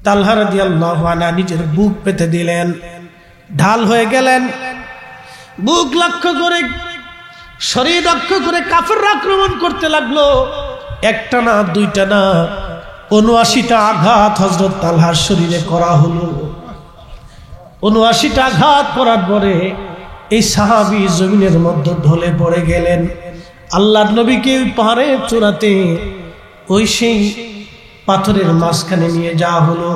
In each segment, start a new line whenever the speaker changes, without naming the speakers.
তালহা রাদিয়াল্লাহু আনহু নিজের বুক পেতে দিলেন, ঢাল হয়ে গেলেন। বুক লক্ষ্য করে, শরীর লক্ষ্য করে কাফেররা আক্রমণ করতে লাগলো। একটা না, দুইটা না, ৭৯টা আঘাত হযরত তালহার শরীরে করা হলো। ৭৯টা আঘাত করার পরে এই সাহাবী জমিনের মধ্যে ঢলে পড়ে গেলেন। আল্লাহর নবীকে ওই পাহাড়ের চূড়াতে ওই সেই পাথরের মাঝখানে নিয়ে যাওয়া হলো।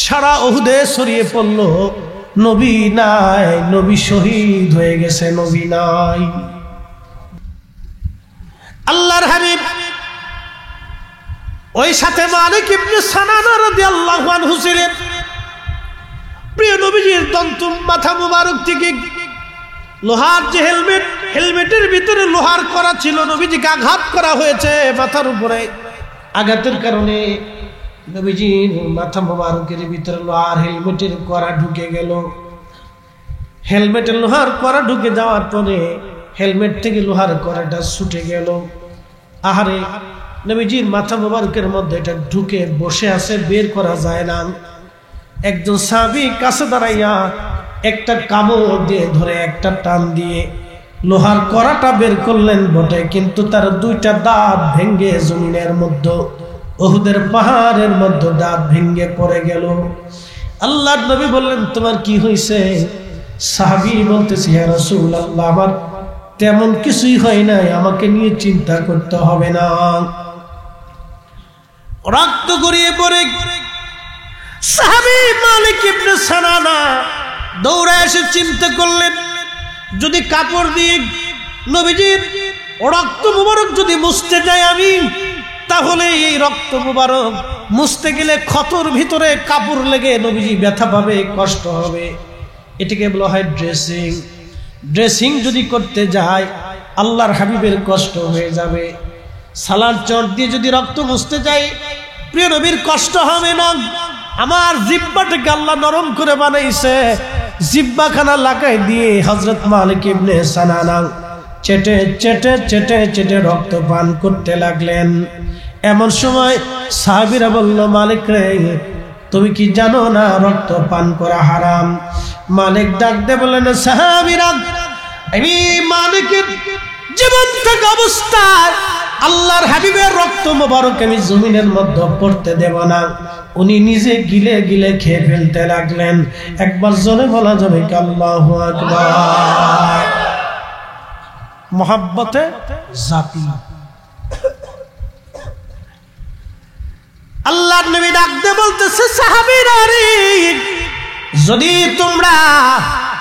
সারা উহুদে ছড়িয়ে পড়ল, নবী নাই, নবী শহীদ হয়ে গেছে, নবী নাই। আল্লাহর হাবিব ওই সাথে মালিক ইবনে সানানা রাদিয়াল্লাহু আনহু ছিলেন। প্রিয় নবীজির দন্তুম মাথা মুবারক থেকে লোহার যে হেলমেটের ভিতরে লোহার করা ছিল, নবীজিকে আঘাত করা হয়েছে মাথার উপরে। আঘাতের কারণে নবীজির মাথা মুবারকের ভিতরে লোহার হেলমেটের করা ঢুকে গেল। হেলমেটের লোহার করা ঢুকে যাওয়ার পরে হেলমেট থেকে লোহার করাটা ছুটে গেল। আহারে, নবীজির মাথা মুবারকের মধ্যে এটা ঢুকে বসে আছে, বের করা যায় না। একজন সাহাবী কাছে দাঁড়াইয়া একটা কামড় দিয়ে ধরে একটা টান দিয়ে লোহার কড়াটা বের করলেন বটে, কিন্তু তার দুইটা দাঁত ভেঙ্গে জমিনের মধ্যে, উহুদের পাহাড়ের মধ্যে দাঁত ভেঙ্গে পড়ে গেল। আল্লাহর নবী বললেন, তোমার কি হয়েছে? সাহাবী বলতেছে, ইয়া রাসূলুল্লাহ, আমার তেমন কিছুই হয় নাই, আমাকে নিয়ে চিন্তা করতে হবে না। রক্ত গড়িয়ে পড়ে সাহাবী মালিক ইবনে সানানা দৌড়ে এসে চিন্তা করলেন, যদি কাপড় দিয়ে নবীজির রক্ত মুবারক যদি মুছতে যাই আমি, তাহলে এই রক্ত মুবারক মুছতে গেলে ক্ষতর ভিতরে কাপড় লেগে নবীজি ব্যথা পাবে, কষ্ট হবে। এটাকে বলা হয় ড্রেসিং। ড্রেসিং যদি করতে যায় আল্লাহর হাবিবের কষ্ট হয়ে যাবে। সালার চট দিয়ে যদি রক্ত মুছতে যাই প্রিয় নবীর কষ্ট হবে না। আমার জিহ্বাটাকে আল্লাহ নরম করে বানাইছে, জিহ্বাখানা লাগাই দিয়ে হযরত মালিক ইবনে সানানা চেটে চেটে চেটে চেটে রক্ত পান করতে লাগলেন। এমন সময় সাহাবীরা বলল, মালিক রে, তুমি কি জানো না রক্ত পান করা হারাম? মালিক ডাক দিয়ে বললেন, সাহাবীরা, আমি মালিকের জীবন থাকা অবস্থায় আল্লাহর হাবিবের রক্ত মোবারক আমি জমিনের মধ্যে পড়তে দেব না। উনি নিজে গিলে গিলে খেয়ে ফেলতে লাগলেন। একবার জোরে বলা যাবে কি আল্লাহু আকবার? মোহাব্বতে জাতি। আল্লাহর নবী ডাক দিয়ে বলতেছে, সাহাবীরা রে, যদি তোমরা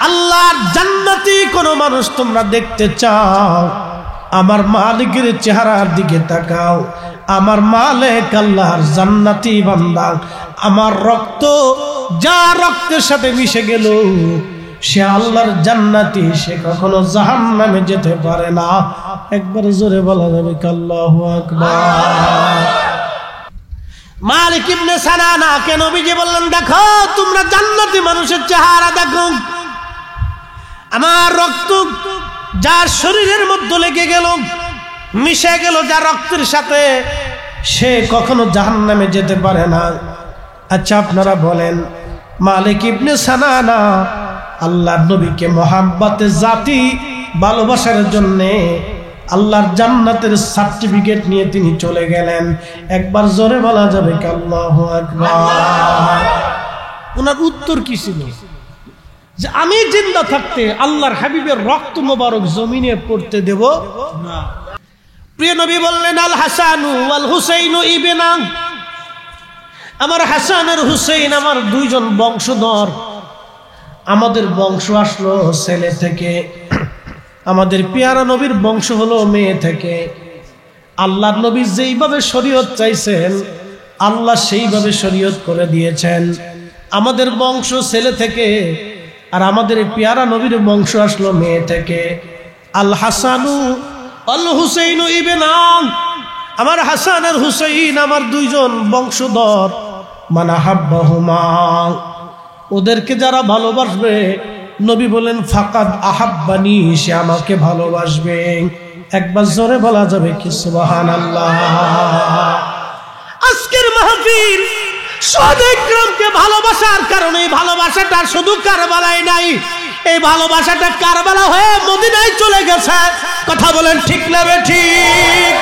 আল্লাহর জান্নাতি কোন মানুষ তোমরা দেখতে চাও, আমার মালিকের চেহারার দিকে তাকাও। আমার মালিক আল্লাহর জান্নাতি বান্দা। আমার রক্ত যা রক্তের সাথে মিশে গেল সে আল্লাহর জান্নাতি, সে কখনো জাহান্নামে যেতে পারে না। একবার জোরে বলা যাবে কি আল্লাহু আকবার? মালিক ইবনে সানানা কে নবীজি বললেন, দেখো তোমরা জান্নাতি মানুষের চেহারা দেখো। আমার রক্ত যার শরীরের মধ্যে লেগে গেল, মিশে গেল যা রক্তের সাথে, সে কখনো জাহান্নামে যেতে পারে না। আচ্ছা আপনারা বলেন, মালিক ইবনে সানানা আল্লাহর নবীকে মহাব্বতে জাতি ভালোবাসার জন্য আল্লাহর জান্নাতের সার্টিফিকেট নিয়ে তিনি চলে গেলেন। একবার জোরে বলা যাবে কি আল্লাহু আকবার? ওনার উত্তর কি ছিল? যে আমি জিন্দা থাকতে আল্লাহর হাবিবের রক্ত মোবারক জমিনে পড়তে দেব না। প্রিয় নবী বললেন, আল হাসানু ওয়াল হুসাইনু ইবনা, আমার হাসান আর হুসাইন আমার দুইজন বংশধর। আমাদের বংশ আসলো ছেলে থেকে, আমাদের পেয়ারা নবীর বংশ হলো মেয়ে থেকে। আল্লাহর নবী যেইভাবে শরীয়ত চাইছেন আল্লাহ সেইভাবে শরীয়ত করে দিয়েছেন। আমাদের বংশ ছেলে থেকে, আর আমাদের পেয়ারা নবীর বংশ আসলো মেয়ে থেকে। আল হাসানু আল হুসাইনু ইবনা, আমার হাসান আর হুসাইন আমার দুইজন বংশধর। মান আহাব্বাহুমা, ওদেরকে যারা ভালোবাসবে, নবী বলেন ফাকাদ আহাব্বানি, সে আমাকে ভালোবাসবে। একবার জোরে বলা যাবে কি সুবহানাল্লাহ? আজকের মাহফিল সাহাবায়ে ইকরামকে ভালোবাসার কারণে ভালোবাসাটা শুধু কারবালায় নাই, এই ভালোবাসাটা কারবালা হয়ে মদিনায় চলে গেছে। কথা বলেন ঠিক না ঠিক?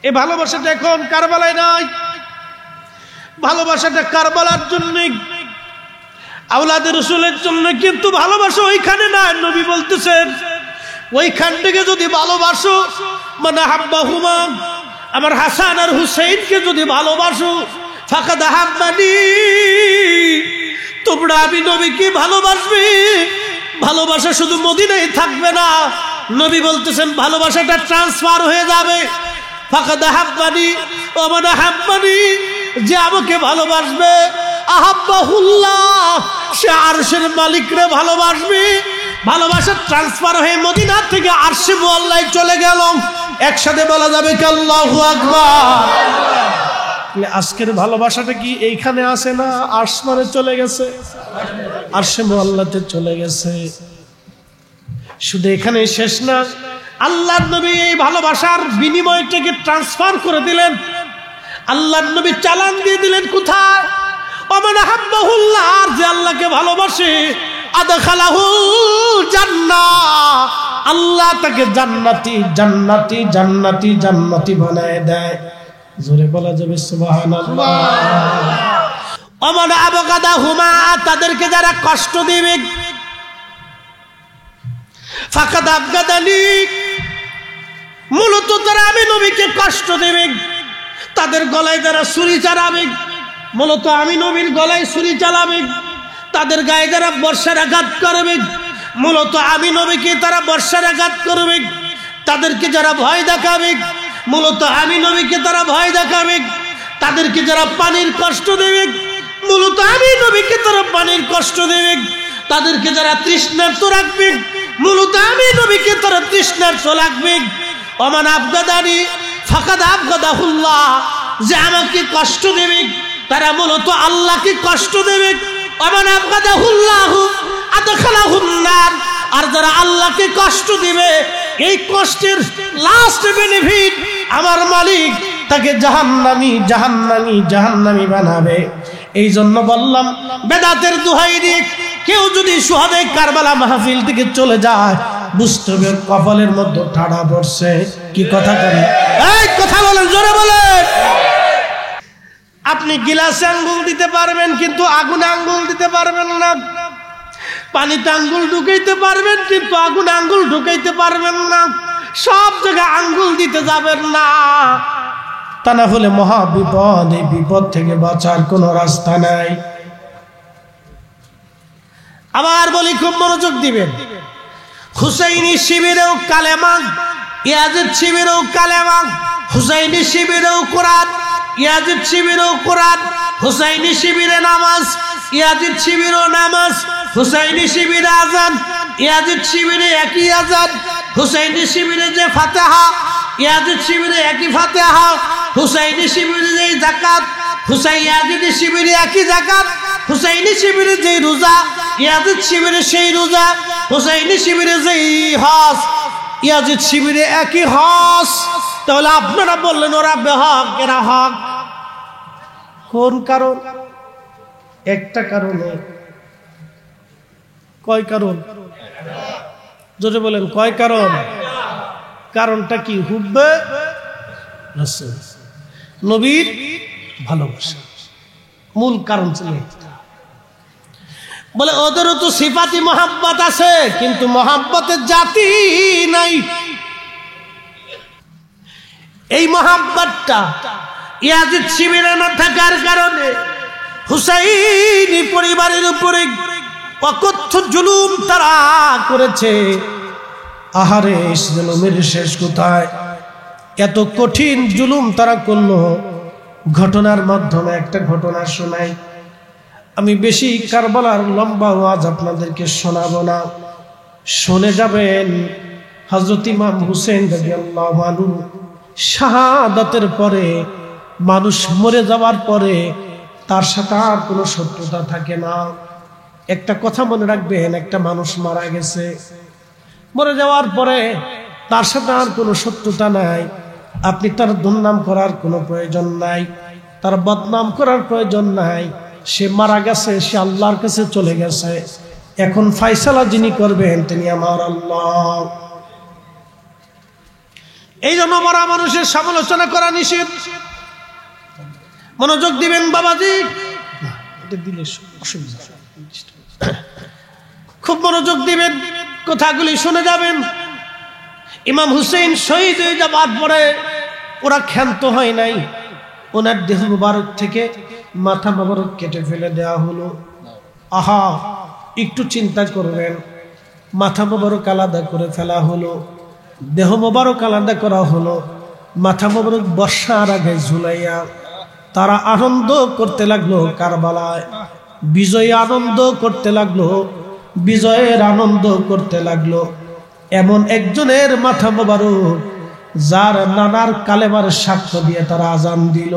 এই ভালোবাসাটা এখন কারবালায় নাই, ভালোবাসাটা কারবালার জন্য, আওলাদে রাসূলের জন্য। কিন্তু ভালোবাসা ওইখানে না। নবী বলতেছেন ওইখান থেকে যদি ভালোবাসো, মানে হাব্বাহুমা, আমার হাসান আর হুসাইনকে যদি ভালোবাসো, ফাকাদ হাব্বানি, তোমরা আমি নবীকে ভালোবাসবে। ভালোবাসা শুধু মদিনায় থাকবে না, নবী বলতেছেন ভালোবাসাটা ট্রান্সফার হয়ে যাবে। ফাকাদ হাব্বানি, ও মানে হাব্বানি, যে আমাকে ভালোবাসবে, আহাব্বাহুল্লাহ, সে আরশের মালিকরে ভালোবাসবে। ভালোবাসা ট্রান্সফার হয়ে মদিনা থেকে আরশে মুআল্লায় চলে গেল। একসাথে বলা যাবে কি আল্লাহু আকবার? আজকের ভালোবাসাটা কি এইখানে আসে না, আসমানে চলে গেছে, আরশে মুআল্লাতে চলে গেছে। শুধু এখানে শেষ না, আল্লাহর নবী এই ভালোবাসার বিনিময়টাকে ট্রান্সফার করে দিলেন। আল্লাহর নবী চালান দিয়ে দিলেন কোথায়? ওমান হাব্বাহুল্লাহ, আর যে আল্লাহকে ভালোবাসে, আদখালাহুল জান্নাহ, আল্লাহ তাকে জান্নাতি জান্নাতি জান্নাতি জান্নাতি বানায় দেয়। জোরে বলা যাবে সুবহানাল্লাহ। ওমান আবগাদাহুমা, তাদেরকে যারা কষ্ট দিবে, ফাকাদ আবগাদানি, মূলত তারা আমি নবীকে কষ্ট দেবে। তাদের গলায় যারা ছুরি চালাবে, মূলত আমি নবীর গলায় ছুরি চালাবে। তাদের গায়ে যারা বর্ষার আঘাত করবে, মূলত আমি নবীকে তারা বর্ষার আঘাত করবে। তাদেরকে যারা ভয় দেখাবে, মূলত আমি নবীকে তারা ভয় দেখাবে। তাদেরকে যারা পানির কষ্ট দেবে, মূলত আমি নবীকে তারা পানির কষ্ট দেবে। তাদেরকে যারা তৃষ্ণার্ত রাখবে, মূলত আমি নবীকে তারা তৃষ্ণার্ত রাখবে। ওমান আবগাদানি ফাকাদ আবগাদাহুল্লাহ, যে আমাকে কষ্ট দেবে তারা মূলত আল্লাহকে কষ্ট দেবে। ওমান আবগাদাহুল্লাহ আদখালাহুন নার, আর যারা আল্লাহকে কষ্ট দিবে, এই কষ্টের লাস্ট বেনিফিট আমার মালিক তাকে জাহান্নামী জাহান্নামী জাহান্নামী বানাবে। এই জন্য বললাম, বেদাতের দোহাই দিয়ে কেউ যদি সুহাদে কারবালা মাহফিল থেকে চলে যায়, বুঝতে হবে কপালের মধ্যে ঠাড়া পড়ছে। কি কথা বলেন? এই কথা বলেন, জোরে বলেন। আপনি গিলাসে আঙ্গুল দিতে পারবেন, কিন্তু আগুনে আঙ্গুল দিতে পারবেন না। পানিতে আঙ্গুল ঢুকাইতে পারবেন, কিন্তু আগুনে আঙ্গুল ঢুকাইতে পারবেন না। সব জায়গায় আঙ্গুল দিতে যাবেন না, তা না হলে মহা বিপদ। এই বিপদ থেকে বাঁচার কোনো রাস্তা নাই। আবার বলি, খুব মনোযোগ দিবেন। হুসাইনি শিবিরেও কালেমা, ইয়াজিদ শিবিরেও কালেমা। হুসাইনি শিবিরেও কোরআন, ইয়াজিদ শিবিরেও কোরআন। হুসাইনি শিবিরে নামাজ, ইয়াজিদ শিবিরেও নামাজ। হুসাইনি শিবিরে আজান, ইয়াজিদ শিবিরে একই আজান। হুসাইনি শিবিরে যে ফাতিহা, ইয়াজিদ শিবিরে একই ফাতিহা। হুসাইনি শিবিরে যে যাকাত, ইয়াজিদ শিবিরে একই যাকাত। হুসাইনি শিবিরে যে রোজা, ইয়াজিদ শিবিরে সেই রোজা। হুসাইনি শিবিরে যে হজ, ইয়াজিদ শিবিরে একই হজ। তাহলে আপনারা বললেন ওরা বেহক, এরা হক। কোন কারণ? একটা কারণে। কয় কারণ? জোরে বলেন, কয় কারণ? কারণটা কি? হুব্বে রাসূল, নবীর ভালোবাসা মূল কারণ ছিল। বলে ওদেরও তো সিফাতি মহাব্বত আছে, কিন্তু মহাব্বতের জাতি নাই। এই মহাব্বতটা ইয়াজিদ শিবিরে না থাকার কারণে হুসাইনি পরিবারের উপরে অকথ্য জুলুম তারা করেছে। আহারে, জুলুমের শেষ কোথায়? এত কঠিন জুলুম তারা করলো। ঘটনার মাধ্যমে একটা ঘটনা শোনাই। আমি বেশি কারবালার লম্বা ওয়াজ আপনাদেরকে শোনাবো না, শুনে যাবেন। হযরত ইমাম হুসেন রাদিয়াল্লাহু আনহু শাহাদাতের পরে, মানুষ মরে যাওয়ার পরে তার সাথে আর কোনো শত্রুতা থাকে না। একটা কথা মনে রাখবেন, একটা মানুষ মারা গেছে, মরে যাওয়ার পরে তার সাথে আর কোনো শত্রুতা নাই। আপনি তার দুর্নাম করার কোনো প্রয়োজন নাই। তার বদনাম করার প্রয়োজন নাই। সে মারা গেছে, সে আল্লাহর কাছে চলে গেছে। এখন ফায়সালা যিনি করবেন তিনি আমার আল্লাহ। এই জন্য মরা মানুষের সমালোচনা করা নিষেধ। মনোযোগ দিবেন বাবাজি, খুব মনোযোগ দিবেন, কথাগুলি শুনে যাবেন। ইমাম হুসেইন শহীদ হয়ে যাবার পরে ওরা ক্ষান্ত হয় নাই, ওনার দেহ মুবারক থেকে মাথা মুবারক কেটে ফেলে দেওয়া হলো। আহা, একটু চিন্তা করবেন, মাথা মুবারক আলাদা করে ফেলা হলো, দেহ মুবারক আলাদা করা হলো, মাথা মুবারক বর্ষার আগে ঝুলাইয়া তারা আনন্দ করতে লাগলো। কারবালায় বিজয় আনন্দ করতে লাগলো, বিজয়ের আনন্দ করতে লাগলো। এমন একজনের মাথা মোবারক যার নানার কালেমার সাক্ষ্য দিয়ে তারা আজান দিল,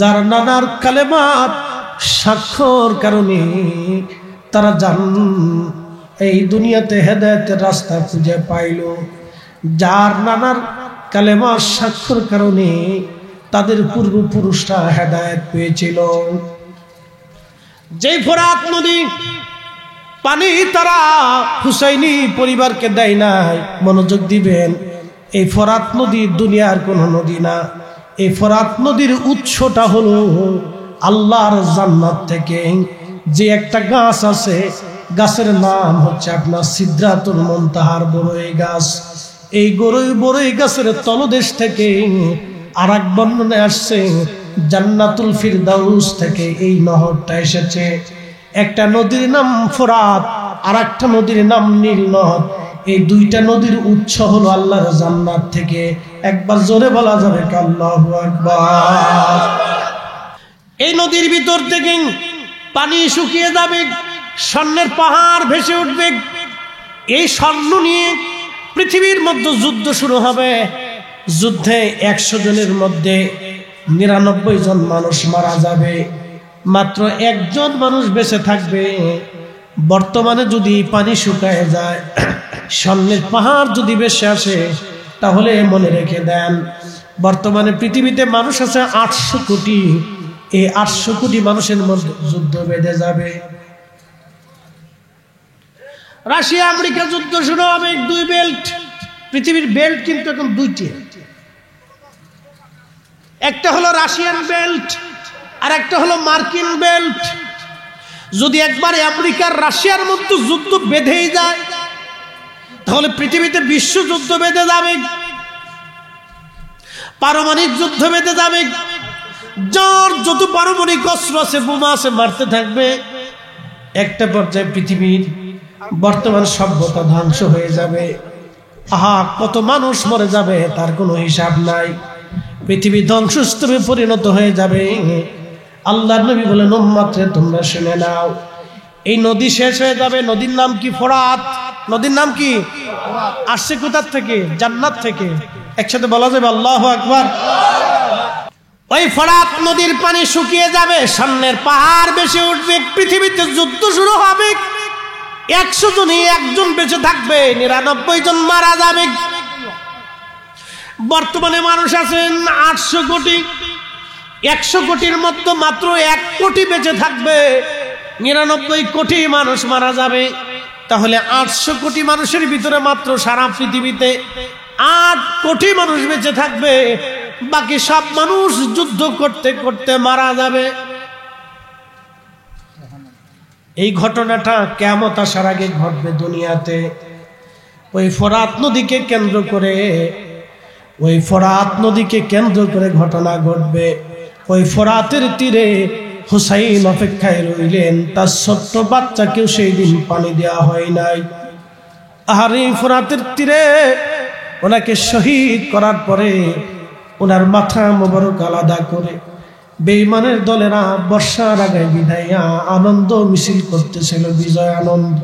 যার নানার কালেমার সাক্ষ্যর কারণে তারা এই দুনিয়াতে হেদায়েতের রাস্তা খুঁজে পাইল, যার নানার কালেমার সাক্ষ্যর কারণে তাদের পূর্বপুরুষরা হেদায়েত পেয়েছিল। যেই ফোরাত নদী পানি তারা হুসাইনি পরিবারকে দেয় নাই, মনোযোগ দিবেন, এই ফোরাত নদী দুনিয়ার কোন নদী না। এই ফোরাত নদীর উৎসটা হলো আল্লাহর জান্নাত থেকে। যে একটা গাছ আছে, গাছের নাম হচ্ছে আপনার সিদরাতুল মুনতাহার বড়ই গাছ। এই বড়ই গাছের তলদেশ থেকে আর এক বর্ণনায় আসছে জান্নাতুল ফিরদাউস থেকে এই নহরটা এসেছে। একটা নদীর নাম ফোরাত, আর একটা নদীর নাম নীল নদ। এই দুইটা নদীর উৎস হলো আল্লাহর জান্নাত থেকে। একবার জোরে বলা যাবে আল্লাহু আকবার। এই নদীর ভিতর থেকে পানি শুকিয়ে যাবে, স্বর্ণের পাহাড় ভেসে উঠবে। এই স্বর্ণ নিয়ে পৃথিবীর মধ্যে যুদ্ধ শুরু হবে। যুদ্ধে 100 জনের মধ্যে 99 জন মানুষ মারা যাবে, মাত্র একজন মানুষ বেঁচে থাকবে। বর্তমানে যদি পানি শুকায় যায়, স্বর্ণের পাহাড় যদি ভেসে আসে, তাহলে মনে রেখে দেন বর্তমানে পৃথিবীতে মানুষ আছে 800 কোটি। এই 800 কোটি মানুষের মধ্যে যুদ্ধ বেঁধে যাবে। রাশিয়া আমেরিকা যুদ্ধ শুরু হবে। 2 বেল্ট, পৃথিবীর বেল্ট কিন্তু এখন 2টি। একটা হলো রাশিয়ান বেল্ট আর একটা হলো মার্কিন বেল্ট। যদি একবার আমেরিকার রাশিয়ার মধ্যে যুদ্ধ বেঁধেই যায়, তাহলে পৃথিবীতে বিশ্বযুদ্ধ বেঁধে যাবে, পারমাণবিক যুদ্ধ বেঁধে যাবে। যার যত পারমাণবিক অস্ত্র আছে, বোমা আছে, মারতে থাকবে। একটা পর্যায়ে পৃথিবীর বর্তমান সভ্যতা ধ্বংস হয়ে যাবে। আহা, কত মানুষ মরে যাবে তার কোনো হিসাব নাই। পৃথিবী ধ্বংসস্তূপে পরিণত হয়ে যাবে। আল্লাহর নবী বলেন, উম্মতে তোমরা শুনে নাও, এই নদী শেষ হয়ে যাবে। নদীর নাম কি? ফোরাত। নদীর নাম কি? আসছে কোথা থেকে? জান্নাত থেকে। একসাথে বলা যাবে আল্লাহু আকবার। ওই ফোরাত নদীর পানি শুকিয়ে যাবে, স্বর্ণের পাহাড় ভেসে উঠবে, পৃথিবীতে যুদ্ধ শুরু হবে। 100 জনে একজন বেঁচে থাকবে, 99 জন মারা যাবে। বর্তমানে মানুষ আছেন 800 কোটি। 100 কোটির মধ্যে মাত্র 1 কোটি বেঁচে থাকবে, 99 কোটি মানুষ মারা যাবে। তাহলে 800 কোটি মানুষের ভিতরে মাত্র সারা পৃথিবীতে 8 কোটি মানুষ বেঁচে থাকবে, বাকি সব মানুষ যুদ্ধ করতে করতে মারা যাবে। এই ঘটনাটা কিয়ামত আসার আগে ঘটবে দুনিয়াতে। ওই ফোরাত নদীকে কেন্দ্র করে, ওই ফোরাত নদীকে কেন্দ্র করে ঘটনা ঘটবে। ওই ফোরাতের তীরে হুসাইন অপেক্ষায় রইলেন, তার ছোট্ট বাচ্চাকেও সেই দিন পানি দেওয়া হয় নাই। আর এই ফোরাতের তীরে ওনাকে শহীদ করার পরে ওনার মাথা মোবারক আলাদা করে বেঈমানের দলেরা বর্ষার আগে বিদাইয়া আনন্দ মিছিল করতেছিল, বিজয় আনন্দ,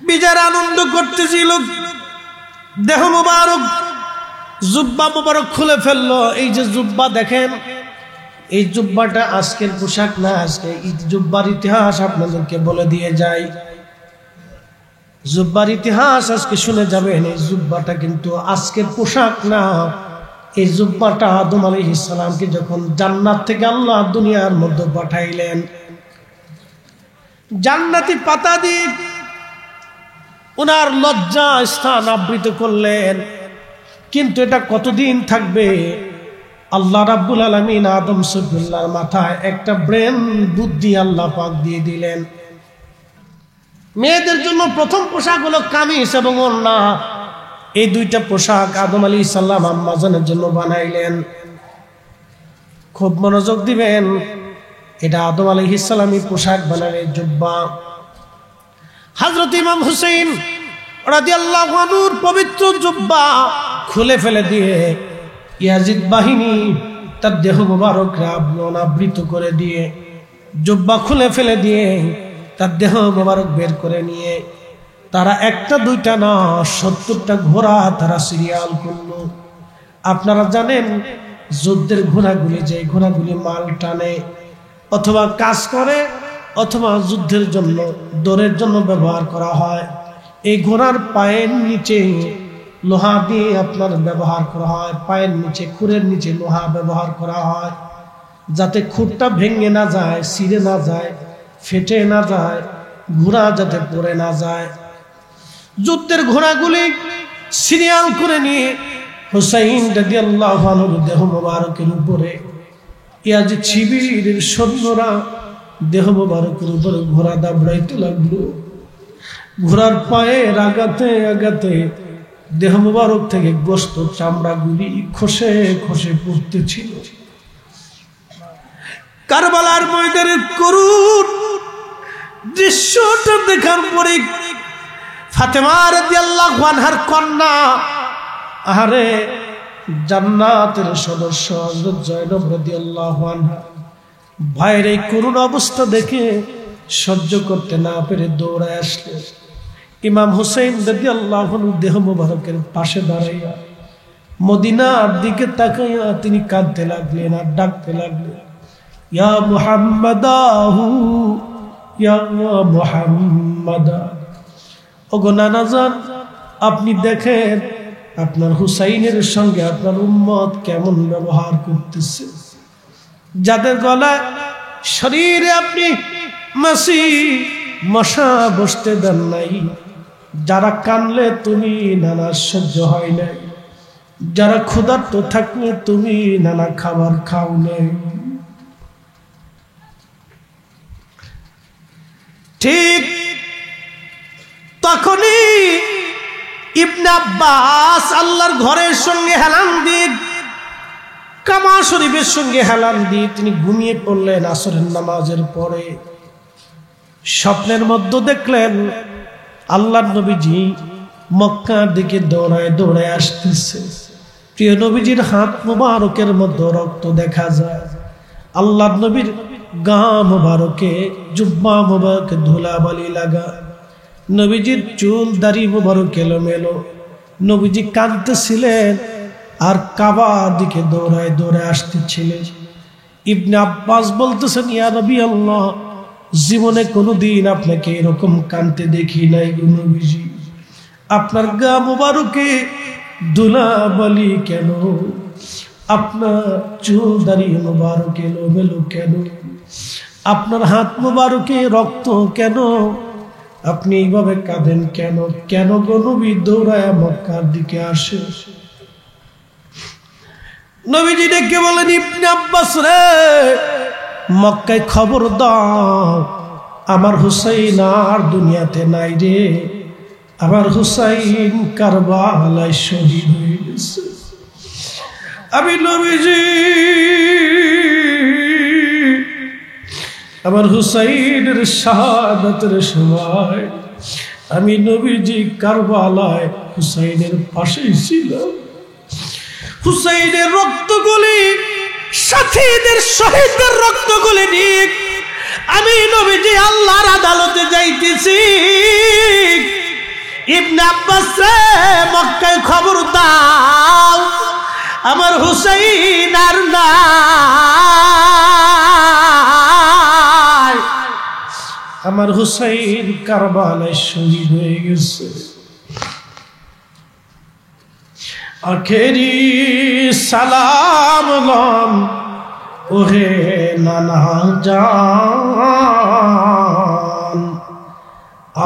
বিজয়ের আনন্দ করতেছিল। দেহ মোবারক, জুব্বা মোবারক খুলে ফেললো। এই যে জুব্বা দেখেন, এই জুব্বাটা আজকের পোশাক না। আজকে এই জুব্বার ইতিহাস আপনাদেরকে বলে দিয়ে যাই। জুব্বার ইতিহাস আজকে শুনে যাবেন। এই জুব্বাটা কিন্তু আজকের পোশাক না, এই জুব্বাটা আদম আলাইহিস সালামকে যখন জান্নাত থেকে আল্লাহ দুনিয়ার মধ্যে পাঠাইলেন, জান্নাতি পাতা দিয়ে ওনার লজ্জা স্থান আবৃত করলেন। কিন্তু এটা কতদিন থাকবে? আল্লাহ রাব্বুল আলামিন আদম সফিউল্লাহর মাথায় একটা ব্রেন বুদ্ধি আল্লাহ পাক দিয়ে দিলেন। মেয়েদের জন্য প্রথম পোশাক হলো কামিজ এবং ওড়না। এই দুইটা পোশাক আদম আলাইহিস সালাম আম্মা জানের জন্য বানাইলেন। খুব মনোযোগ দিবেন, এটা আদম আলাইহিস সালামই পোশাক বানালেন, জুব্বা। হযরত ইমাম হুসাইন রাদিয়াল্লাহু আনহুর পবিত্র জুব্বা খুলে ফেলে দিয়ে ইয়াজিদ বাহিনী তার দেহ মোবারক আবৃত করে দিয়ে, জুব্বা খুলে ফেলে দিয়ে তার দেহ মোবারক বের করে নিয়ে তারা একটা দুইটা না 70টা ঘোড়া তারা সিরিয়াল করলো। আপনারা জানেন যুদ্ধের ঘোড়াগুলি, যে ঘোড়াগুলি মাল টানে অথবা কাজ করে অথবা যুদ্ধের জন্য দৌড়ের জন্য ব্যবহার করা হয়, এই ঘোড়ার পায়ের নিচে লোহা দিয়ে আপনার ব্যবহার করা হয়। পায়ের নিচে, খুরের নিচে লোহা ব্যবহার করা হয়, যাতে খুরটা ভেঙে না যায়, ছিঁড়ে না যায়, ফেটে না যায়, ঘোড়া যাতে পড়ে না যায়। যুদ্ধের ঘোড়াগুলি সিরিয়াল করে নিয়ে হুসাইন রাদিয়াল্লাহু আনহুর দেহ মোবারকের উপরে ইয়াজিদ শিবিরের সৈন্যরা দেহ মোবারকের উপরে ঘোড়া দাবড়াইতে লাগলো। ঘোড়ার পায়ে আঘাতে আঘাতে দেহ মোবারক থেকে গোশত চামড়াগুলি খসে খসে পড়তেছিল। কারবালার ময়দানের করুণ দৃশ্যটা দেখার পরে ফাতেমা রাদিয়াল্লাহু আনহার কন্যা, আরে জান্নাতের সদস্য হযরত জয়নব রাদিয়াল্লাহু আনহা ভাইয়ের এই করুণ অবস্থা দেখে সহ্য করতে না পেরে দৌড়ায় আসলেন। ইমাম হুসাইন রাদিয়াল্লাহু আনহু দেহ মোবারকের পাশে দাঁড়াইয়া মদিনার দিকে তাকাইয়া তিনি কাঁদতে লাগলেন আর ডাকতে লাগলেন, ইয়া মুহাম্মাদাহু, ইয়া মুহাম্মাদা। ওগো নানাজান, আপনি দেখেন আপনার হুসাইনের সঙ্গে আপনার উম্মত কেমন ব্যবহার করতেছে। যাদের গলায় শরীরে আপনি মাছি মশা বসতে দেন নাই, যারা কানলে তুমি নানা সহ্য হয় নাই, যারা ক্ষুধার্ত থাকলে তুমি নানা খাবার খাও নাই। ঠিক তখনই ইবনে আব্বাস আল্লাহর ঘরের সঙ্গে হেলান দিয়ে, কাবা শরীফের সঙ্গে হেলান দিয়ে তিনি ঘুমিয়ে পড়লেন আসরের নামাজের পরে। স্বপ্নের মধ্যে দেখলেন আল্লাহর নবীজি মক্কার দিকে দৌড়ায় দৌড়ায় আসতেছে। প্রিয় নবীজির হাত মুবারকের মধ্যে রক্ত দেখা যায়। আল্লাহর নবীর গা মুবারকে, জুব্বা মুবারকে ধুলাবালি লাগা, নবীজির চুল দাড়ি মুবারক এলোমেলো। নবীজি কাঁদতেছিলেন আর কাবার দিকে দৌড়ায় দৌড়ায় আসতেছিলেন। ইবনে আব্বাস বলতেছেন, ইয়া নবী আল্লাহ, জীবনে কোনোদিন আপনাকে এরকম কাঁদতে দেখি নাই গো নবীজি। আপনার গা মুবারকে ধুলাবালি কেন? আপনার চুল দাড়ি মুবারক এলোমেলো কেন? আপনার হাত মুবারকে রক্ত কেন? আপনি এইভাবে কাঁদেন কেন? কেন গো নবী দৌড়ায় মক্কার দিকে আসে? নবীজি ডেকে বলেন, ইবনে আব্বাস রে, মক্কায় খবর দাও, আমার হুসাইন আর দুনিয়াতে নাই রে। আমার হুসাইন কারবালায় শহীদ হয়ে গেছে। আমি নবীজি আমার হুসাইনের শাহাদাতের সময় আমি নবীজি কারবালায় হুসাইনের পাশেই ছিলাম। হুসাইনের রক্তগুলি, সাথীদের শহীদদের রক্তগুলি নিয়ে আমি নবীজি আল্লাহর আদালতে যাইতেছি। ইবনে আব্বাস রে, মক্কায় খবর দাও, আমার হুসাইন আর নাই, আমার হুসাইন কারবালায় শহীদ হয়ে গেছে। আখেরি সালাম লন ওহে নানা জান,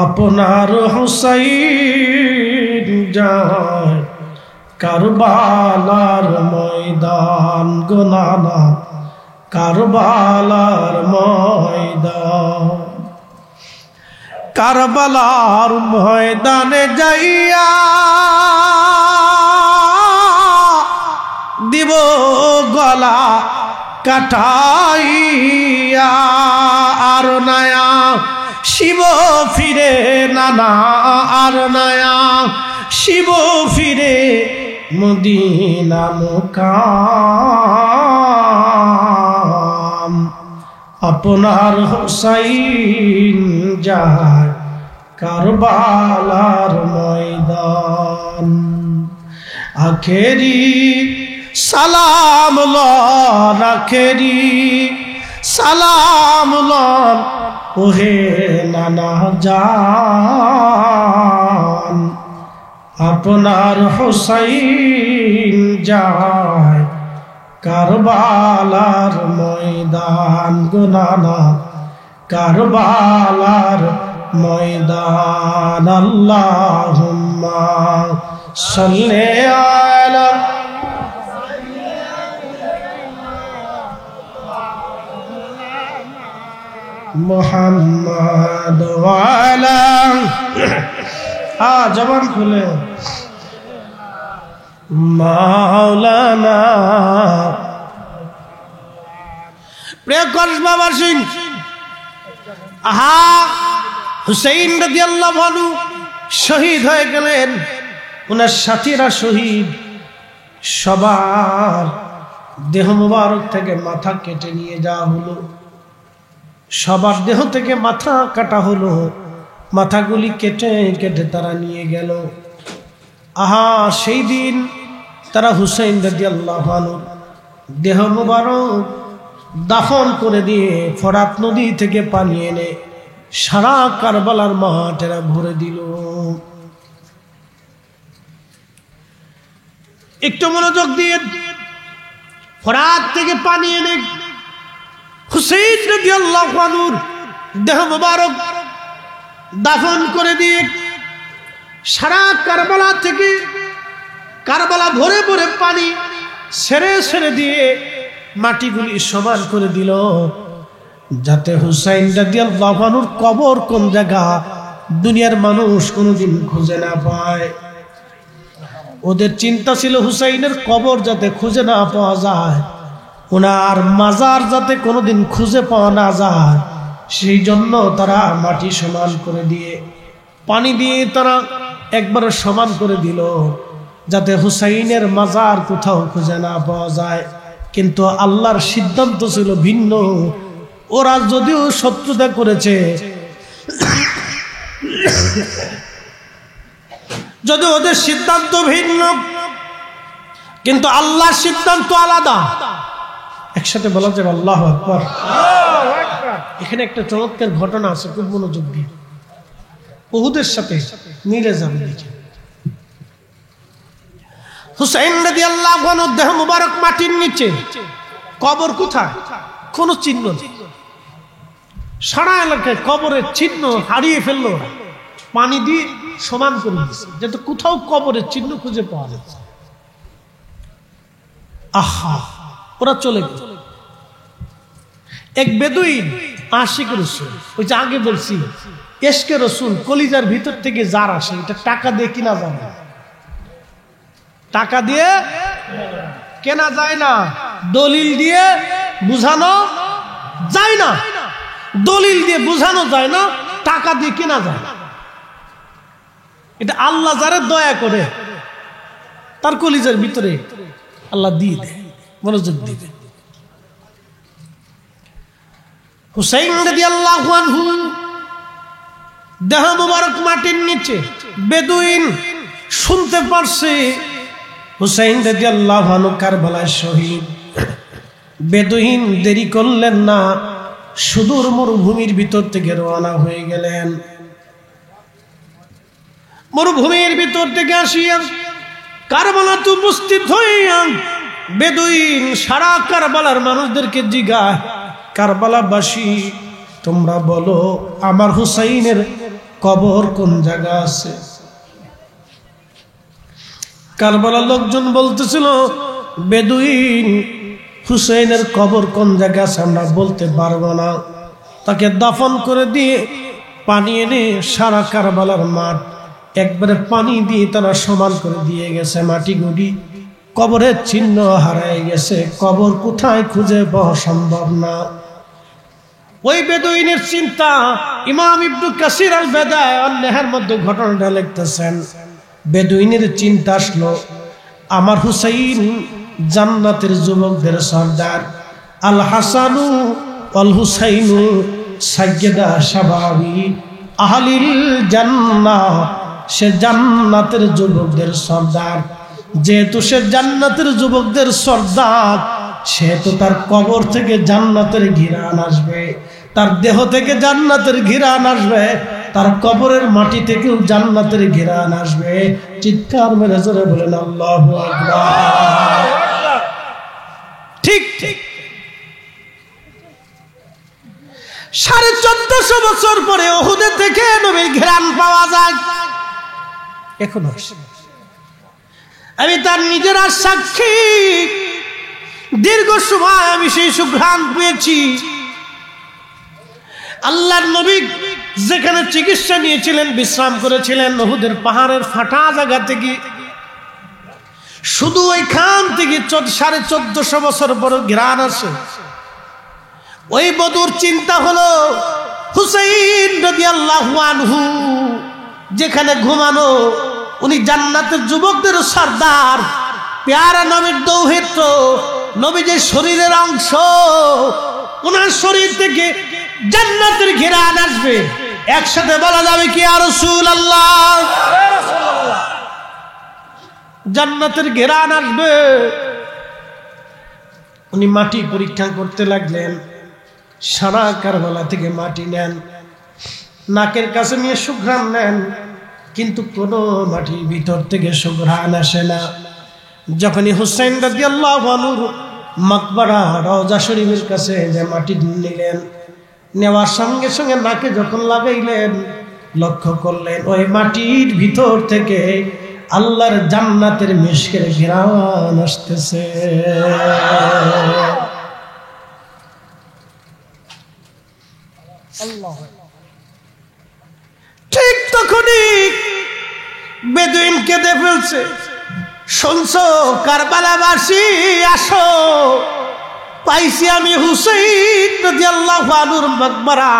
আপনার হুসাইন যায় কারবালার ময়দান গো নানা, কারবালার ময়দান। কারবালার ময়দানে যাইয়া দিব গলা কাটাইয়া, আর নয়া শিব ফিরে নানা, আর নয়া শিব ফিরে মদিনা মুকাম। আপনার হুসাইন যায় কারবালার ময়দান। আখেরি সালাম লন, আখেরি সালাম লন ওহে নানা জান, আপনার হুসাইন যায় কারবালার ময়দান গো নানা, কারবালার ময়দান। আল্লাহুম্মা সাল্লি আলা মুহাম্মাদ ওয়া আলা জবান খুলে মাওলানা। প্রিয় কসবাবাসী, আহা হুসাইন রাদিয়াল্লাহু আনহু শহীদ হয়ে গেলেন, ওনার সাথীরা শহীদ। সবার দেহ মুবারক থেকে মাথা কেটে নিয়ে যাওয়া হলো, সবার দেহ থেকে মাথা কাটা হলো, মাথাগুলি কেটে কেটে তারা নিয়ে গেল। আহা সেই দিন তারা হুসাইন রাদিয়াল্লাহু আনহু দেহ মুবারক দাফন করে দিয়ে ফরাত নদী থেকে পানি এনে সারা কারবালার মাঠেরা ভরে দিল। একটু মনোযোগ দিয়ে, ফরাত থেকে পানি এনে হুসাইন রাদিয়াল্লাহু আনহুর দেহ মুবারক দাফন করে দিয়ে সারা কারবালা থেকে, কারবালা ভরে ভরে পানি ছেড়ে ছেড়ে দিয়ে মাটিগুলি সমান করে দিল, যাতে হুসাইন রাদিয়াল্লাহু আনহুর কবর কোন জায়গা দুনিয়ার মানুষ কোনোদিন খুঁজে না পায়। ওদের চিন্তা ছিল হুসাইনের কবর যাতে খুঁজে না পাওয়া যায়, ওনার মাজার যাতে কোনোদিন খুঁজে পাওয়া না যায়, সেই জন্য তারা মাটি সমান করে দিয়ে পানি দিয়ে তারা একবার সমান করে দিল, যাতে হুসাইনের মাজার কোথাও খুঁজে না পাওয়া যায়। কিন্তু আল্লাহর সিদ্ধান্ত ছিল ভিন্ন। ওরা যদিও শত্রুতা করেছে, যদিও ওদের সিদ্ধান্ত ভিন্ন, কিন্তু আল্লাহর সিদ্ধান্ত আলাদা। একসাথে বলা যাবে আল্লাহু আকবার। এখানে একটা চমৎকার ঘটনা আছে, খুব মনোযোগ দিয়ে, উহুদের সাথে মিলে যাবে। দেখি হুসাইন রাদিয়াল্লাহু আনহু দেহ মুবারক মাটির নিচে, কবর কোথায় কোনো চিহ্ন নেই। সারা এলাকায় কবরের চিহ্ন হারিয়ে ফেললো, পানি দিয়ে সমান করে দিয়েছে যাতে কোথাও কবরের চিহ্ন খুঁজে পাওয়া যাচ্ছে। আহা, ওরা চলে গেল। এক বেদুইন আশিক রসুল, ওই যে আগে বলছি এশকে রসুল কলিজার ভিতর থেকে যার আসে, এটা টাকা দিয়ে কিনা যায় না, টাকা দিয়ে কেনা যায় না, দলিল দিয়ে বুঝানো যায় না, দলিল দিয়ে বুঝানো যায় না, টাকা দিয়ে কেনা যায় না। এটা আল্লাহ যারা দয়া করে তার কলিজার ভিতরে আল্লাহ দিয়ে দেয়, মনোযোগ দিবে। হুসাইন রাদিয়াল্লাহু আনহু দেহ মুবারক মাটির নিচে, বেদুইন শুনতে পারছে হুসাইন রাদিয়াল্লাহু আনহু কারবালায় শহীদ। বেদুইন দেরি করলেন না, সুদূর মরুভূমির ভিতর থেকে রওনা হয়ে গেলেন। মরুভূমির ভিতর থেকে আসিয়া কারবালাতে উপস্থিত হইয়া বেদুইন সারা কারবালার মানুষদেরকে জিজ্ঞাসা, কারবালাবাসী তোমরা বলো আমার হুসাইনের কবর কোন জায়গা আছে? কারবালার লোকজন বলতেছিল, বেদুইন হুসাইনের কবর কোন জায়গা আছে আমরা বলতে পারবো না। তাকে দাফন করে দিয়ে পানি এনে সারা কারবালার মাঠ একবারে পানি দিয়ে তারা সমান করে দিয়ে গেছে। মাটি গুড়ি কবরের চিহ্ন হারায় গেছে, কবর কোথায় খুঁজে পাওয়া সম্ভব না। ওই বেদুইনের চিন্তা ইমাম ইবনে কাসির আল বেদায় ওয়ান নেহার মধ্যে ঘটনাটা লিখতেছেন। বেদুইনের চিন্তা আসলো, আমার হুসাইন জান্নাতের যুবকদের সর্দার, আল হাসানু আল হুসাইনু সাইয়্যিদা শাবাবি আহলিল জান্নাহ, সে জান্নাতের যুবকদের সর্দার। যেহেতু সে জান্নাতের যুবকদের সর্দার, সেহেতু তার কবর থেকে জান্নাতের ঘিরান আসবে, তার দেহ থেকে জান্নাতের ঘিরান আসবে, তার কবরের মাটি থেকেও জান্নাতের ঘিরান আসবে। চিৎকার মেরে জোরে বলেন আল্লাহু আকবার। ঠিক ঠিক 1450 বছর পরে উহুদে থেকে নবীর ঘিরান পাওয়া যায়। এখনো আমি তার নিজের সাক্ষী, দীর্ঘ সময় আমি সেই সুঘ্রাণ পেয়েছি। আল্লাহর নবী যেখানে চিকিৎসা নিয়েছিলেন, বিশ্রাম করেছিলেন, উহুদের পাহাড়ের ফাটা জায়গা থেকে, শুধু ওইখান থেকে 1450 বছর পর ঘ্রাণ আসে। ওই বদুর চিন্তা হলো, হুসাইন রাদিয়াল্লাহু আনহু যেখানে ঘুমানো, উনি জান্নাতের যুবকদের সর্দার, পেয়ারা নবীর দৌহিত্র, নবীদের শরীরের অংশ, ওনার শরীর থেকে জান্নাতের ঘিরান আসবে। একসাথে বলা যাবে কি ইয়া রাসূলুল্লাহ, জান্নাতের ঘিরান আসবে। উনি মাটি পরীক্ষা করতে লাগলেন, সারা কারবালা থেকে মাটি নেন, নাকের কাছে নিয়ে সুঘ্রাণ নেন, কিন্তু কোনো মাটির ভিতর থেকে সুঘ্রাণ আসে না। যখনই হুসাইন রাদিয়াল্লাহু আনহুর মাকবারা রওজা শরীফের কাছে যে মাটি নিলেন, নেওয়ার সঙ্গে সঙ্গে নাকে যখন লাগাইলেন, লক্ষ্য করলেন ওই মাটির ভিতর থেকে আল্লাহর জান্নাতের মিশকের ঘ্রাণ আসতেছে। ঠিক তখনই বেদুইন কেঁদে ফেলছে, শুনছো কারবালাবাসী, আসো, পাইছি আমি হুসাইন রাদিয়াল্লাহু আনহুর মাকবারা,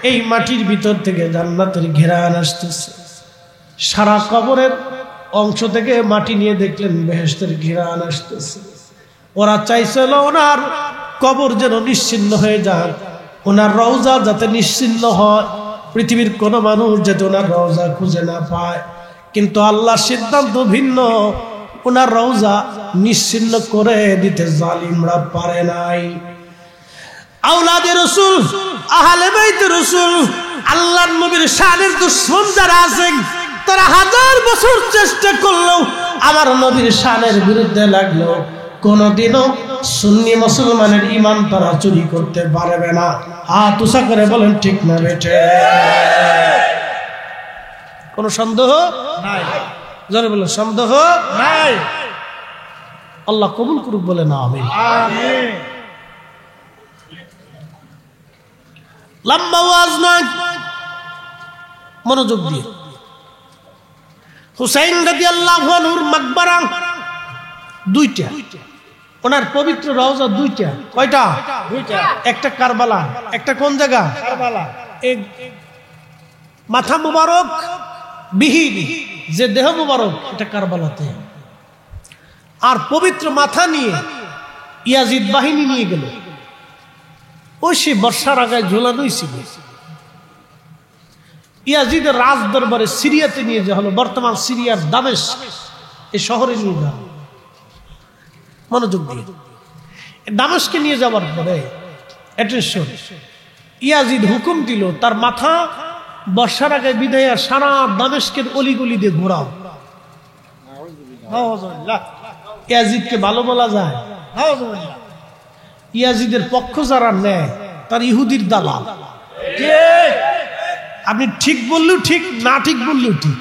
এই মাটির ভিতর থেকে জান্নাতের ঘেরান আসতেছে। সারা কবরের অংশ থেকে মাটি নিয়ে দেখলেন বেহেশতের ঘেরান আসতেছে। ওরা চাইছিল ওনার কবর যেন নিশ্চিহ্ন হয়ে যাক, ওনার রওজা যাতে নিশ্চিহ্ন হয়, পৃথিবীর কোনো মানুষ যাতে ওনার রওজা খুঁজে না পায়। কিন্তু আল্লাহর সিদ্ধান্ত ভিন্ন, ওনার রওজা নিশ্চিহ্ন করে দিতে জালিমরা পারে নাই। আওলাদে রাসূল, আহলে বাইতে রাসূল, আল্লাহর নবীর শানের দুশমন যারা আছেন, তারা 1000 বছর চেষ্টা করলেও আমার নবীর শানের বিরুদ্ধে লাগলো, কোনদিনও সুন্নি মুসলমানের ঈমান তারা চুরি করতে পারবে না। হাত উঁচা করে বলেন ঠিক না বেঠে? কোন সন্দেহ নাই? জোরে বলেন সন্দেহ নাই। আল্লাহ কবুল করুক বলে না আমিন। লম্বা ওয়াজ নয়, মনোযোগ দিয়ে। হুসাইন রাদিয়াল্লাহু আনহুর মাকবারা দুইটা, ওনার পবিত্র রওজা দুইটা। কয়টা? দুইটা। একটা কারবালা, একটা কোন জায়গা? কারবালা। এক মাথা মুবারক বিহীন যে দেহ মুবারক, এটা কারবালাতে। আর পবিত্র মাথা নিয়ে ইয়াজিদ বাহিনী নিয়ে গেল, ওই সে বর্ষার আগায় ঝোলানোই ছিল। ইয়াজিদের রাজ দরবারে সিরিয়াতে নিয়ে যাওয়া হলো, বর্তমান সিরিয়ার দামেস্ক এই শহরে নিয়ে যাওয়া। মনোযোগ দিয়ে, দামেস্কে নিয়ে যাওয়ার পরে অ্যাটেনশন, ইয়াজিদ হুকুম দিল তার মাথা বর্ষার আগে বিদায় সারা দামেস্কের অলিগলি দিয়ে ঘোরাও। ইয়াজিদকে ভালো বলা যায়? ইয়াজিদের পক্ষ যারা নেয় তার ইহুদির দালাল। আপনি ঠিক বললেও ঠিক, না ঠিক বললেও ঠিক।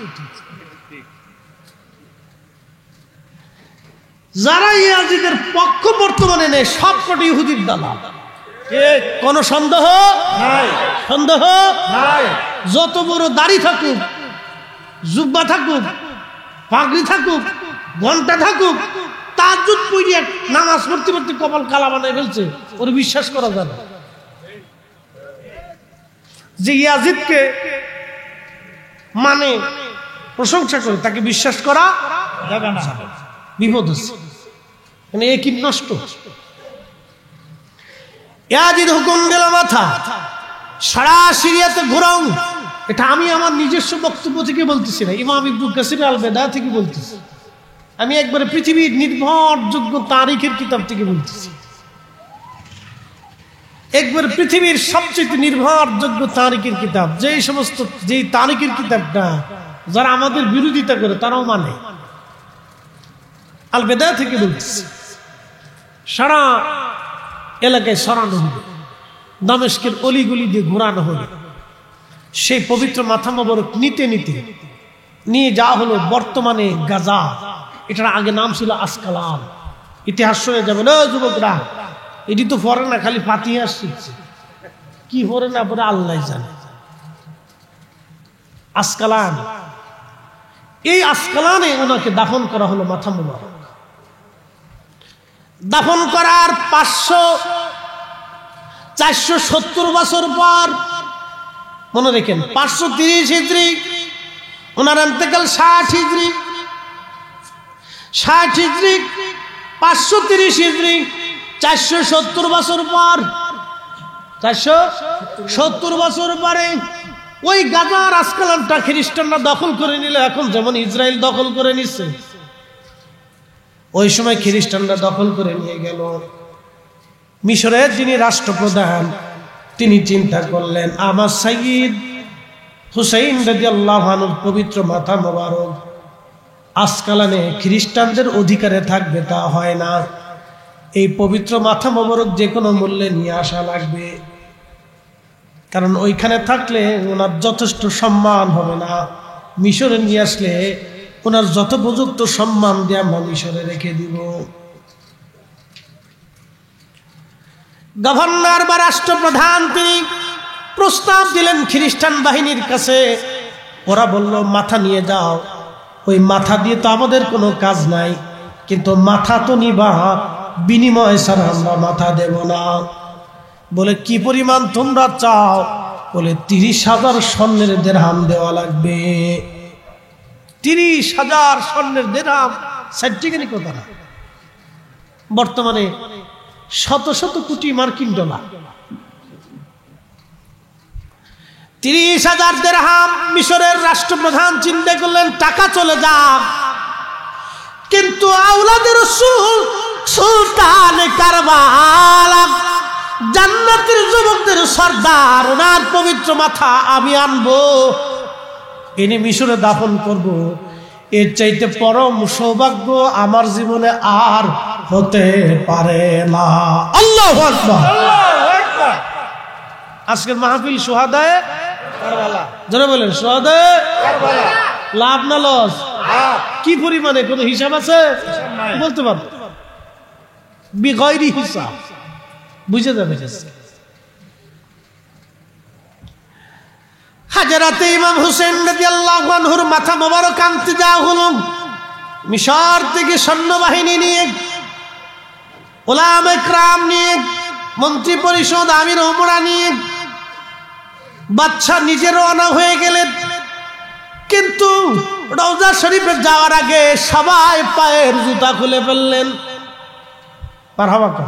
যারা ইয়াজিদের পক্ষ বর্তমানে নেয় সবকটি ইহুদির দালাল। কোন সন্দেহ নাই, সন্দেহ নাই। যত বড় দাড়ি থাকুক, জুব্বা থাকুক, পাগড়ি থাকুক, ঘন্টা থাকুক, তাহাজ্জুদ পড়িয়া নামাজ পড়তে পড়তে কপাল কালা বানায় ফেলছে, ওর বিশ্বাস করা যায় না। যে ইয়াজিদকে মানে প্রশংসা করে তাকে বিশ্বাস করা যাবে না, বিপদ আছে, মানে একই নষ্ট। ইয়াজিদ হুকুম দিল মাথা সারা সিরিয়াতে ঘোরাও। এটা আমি আমার নিজস্ব বক্তব্য থেকে বলতেছি না, ইমাম ইবনুল কাসির আল বেদা থেকে বলতেছি। আমি একবারে পৃথিবীর নির্ভরযোগ্য তারিখের কিতাব থেকে বলতেছি, একবার পৃথিবীর সবচেয়ে নির্ভরযোগ্য তারিখের কিতাব, যেই তারিখের কিতাবটা যারা আমাদের বিরোধিতা করে তারাও মানে, আল বেদা থেকে বলতেছি। সারা এলাকায় সরানো হলো, দামেস্কের অলিগলি দিয়ে ঘোরানো হলো, সেই পবিত্র মাথা মোবারক নিতে নিতে নিয়ে যাওয়া হলো বর্তমানে গাজা। এটার আগে নাম ছিল আসকালান। ইতিহাস শুনে যাবেন যুবকরা, এটি তো পড়ে না, খালি ফাতিহা শিখছে, কি পড়ে না পড়ে আল্লাহ জানে। আসকালান, এই আসকালানে ওনাকে দাফন করা হলো মাথা মোবারক। দাফন করার 470 বছর পর, মনে রেখেন 530 হিজরি, ওনার ইন্তেকাল 60 হিজরি, 60 হিজরি 530 হিজরি, 470 বছর পর, 470 বছর পরে ওই গাজার আসকালানটা খ্রিস্টানরা দখল করে নিল। এখন যেমন ইসরায়েল দখল করে নিচ্ছে, ওই সময় খ্রিস্টানরা দখল করে নিয়ে গেল। মিশরের যিনি রাষ্ট্রপ্রধান তিনি চিন্তা করলেন, আমার সাইয়্যিদ হুসাইন রাদিয়াল্লাহু আনহুর পবিত্র মাথা মোবারক আসকালানে খ্রিস্টানদের অধিকারে থাকবে তা হয় না, এই পবিত্র মাথা মোবারক যে কোনো মূল্যে নিয়ে আসা লাগবে, কারণ ওইখানে থাকলে ওনার যথেষ্ট সম্মান হবে না। মিশরে নিয়ে আসলে ওনার যথোপযুক্ত সম্মান দিয়ে আমরা মিশরে রেখে দিব। গভর্নর বা রাষ্ট্রপ্রধান তিনি প্রস্তাব দিলেন খ্রিস্টান বাহিনীর কাছে। ওরা বলল মাথা নিয়ে যাও। ওই মাথা দিয়ে তো আমাদের কোনো কাজ নাই, কিন্তু মাথা তো নিবা, বিনিময় ছাড়া আমরা মাথা দেব না। বলে কি পরিমাণ তোমরা চাও? বলে 30,000 স্বর্ণের দিরহাম দেওয়া লাগবে। 30,000 স্বর্ণের দিরহাম সাইটিকানি কথা না, বর্তমানে শত শত কোটি মার্কিন ডলার। 30,000 দিরহাম মিশরের রাষ্ট্রপ্রধান চিন্তা করলেন টাকা চলে যাক, কিন্তু আওলাদের রাসূল সুলতান কারবালা জান্নাতের যুবকদের সর্দার, ওনার পবিত্র মাথা আমি আনবো, এনে মিশরে দাফন করব। এর চাইতে পরম সৌভাগ্য আমার জীবনে আর হতে পারে না। আল্লাহু আকবার। আজকের মাহফিল সুহাদায়ে কারবালা, যারা বলেন সুহাদায়ে কারবালা, লাভ না লস? কি পরিমাণে কোনো হিসাব আছে? বলতে পারবো বিগয়রি হিসাব, বুঝে যাবে। হাজরাতে ইমাম হুসেন রাদিয়াল্লাহু আনহুর মাথা মোবারক আনতে যাওয়া হলো। মিশর থেকে সৈন্যবাহিনী নিয়ে, উলামা ইকরাম নিয়ে, মন্ত্রী পরিষদ, আমির উমরা নিয়ে বাদশা নিজে রওনা হয়ে গেলেন। কিন্তু রওজা শরীফে যাওয়ার আগে সবাই পায়ের জুতা খুলে ফেললেন। মারহাবা কর,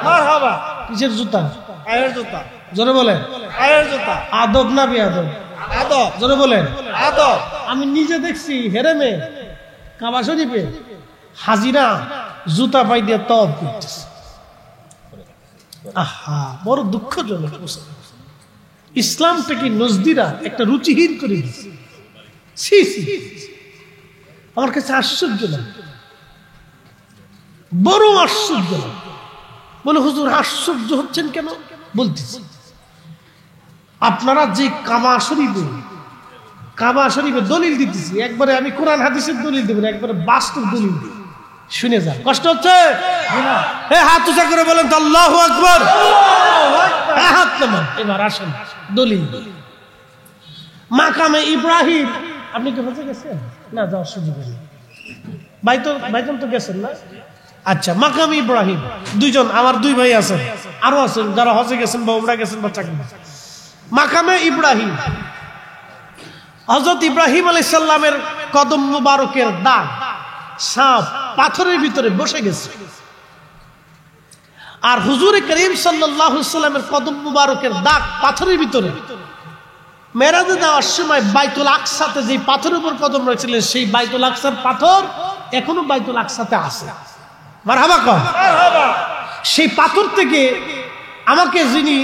মারহাবা। কিসের জুতা? পায়ের জুতা। জোরে বলেন পায়ের জুতা। আদব না বেয়াদব? আদব। জোরে বলেন আদব। আমি নিজে দেখছি হেরেমে কাবা শরীফে হাজিরা জুতা পাই দিয়ে তওয়াফ করতেছে। আহা, বড় দুঃখজনক। ইসলামটাকে নজদিরা একটা রুচিহীন করে দিচ্ছে। আমার কাছে আশ্চর্য লাগে। বড় আশ্চর্য। বলে হুজুর আশ্চর্য হচ্ছেন কেন? বলতেছি, আপনারা যে কাবা শরীফে দলিল দিতেছি, একবারে আমি কোরআন হাদিসের দলিল দেব না, একবারে বাস্তব দলিল দিই, শুনে যান। কষ্ট হচ্ছে? হাত উঁচা করে বলেন তো আল্লাহু আকবার। হাত নামান। এবার আসেন দলিল। মাকামে ইব্রাহিম, আপনি কি হজে গেছেন? না, যাওয়ার সুযোগ নেই। বাইতুল তো গেছেন না? আচ্ছা, মাকাম ইব্রাহিম, দুইজন, আমার দুই ভাই আছেন, আরো আছেন যারা হজে গেছেন বা উমরা গেছেন বা চাকরি। মাকামে ইব্রাহিম, হযরত ইব্রাহিম আলাইহিস সালামের কদম মুবারকের দাগ সাপ পাথরের ভিতরে বসে গেছে। আর হুজুর করিম সাল্লাল্লাহু আলাইহি ওয়াসাল্লামের কদম মুবারকের দাগ পাথরের ভিতরে। মেরাজে যাওয়ার সময় বাইতুল আকসাতে যে পাথরের উপর কদম রয়েছিলেন, সেই বাইতুল আকসার পাথর এখনো বাইতুল আকসাতে আছে। মারহাবা কর। সেই পাথর থেকে আমাকে, যিনি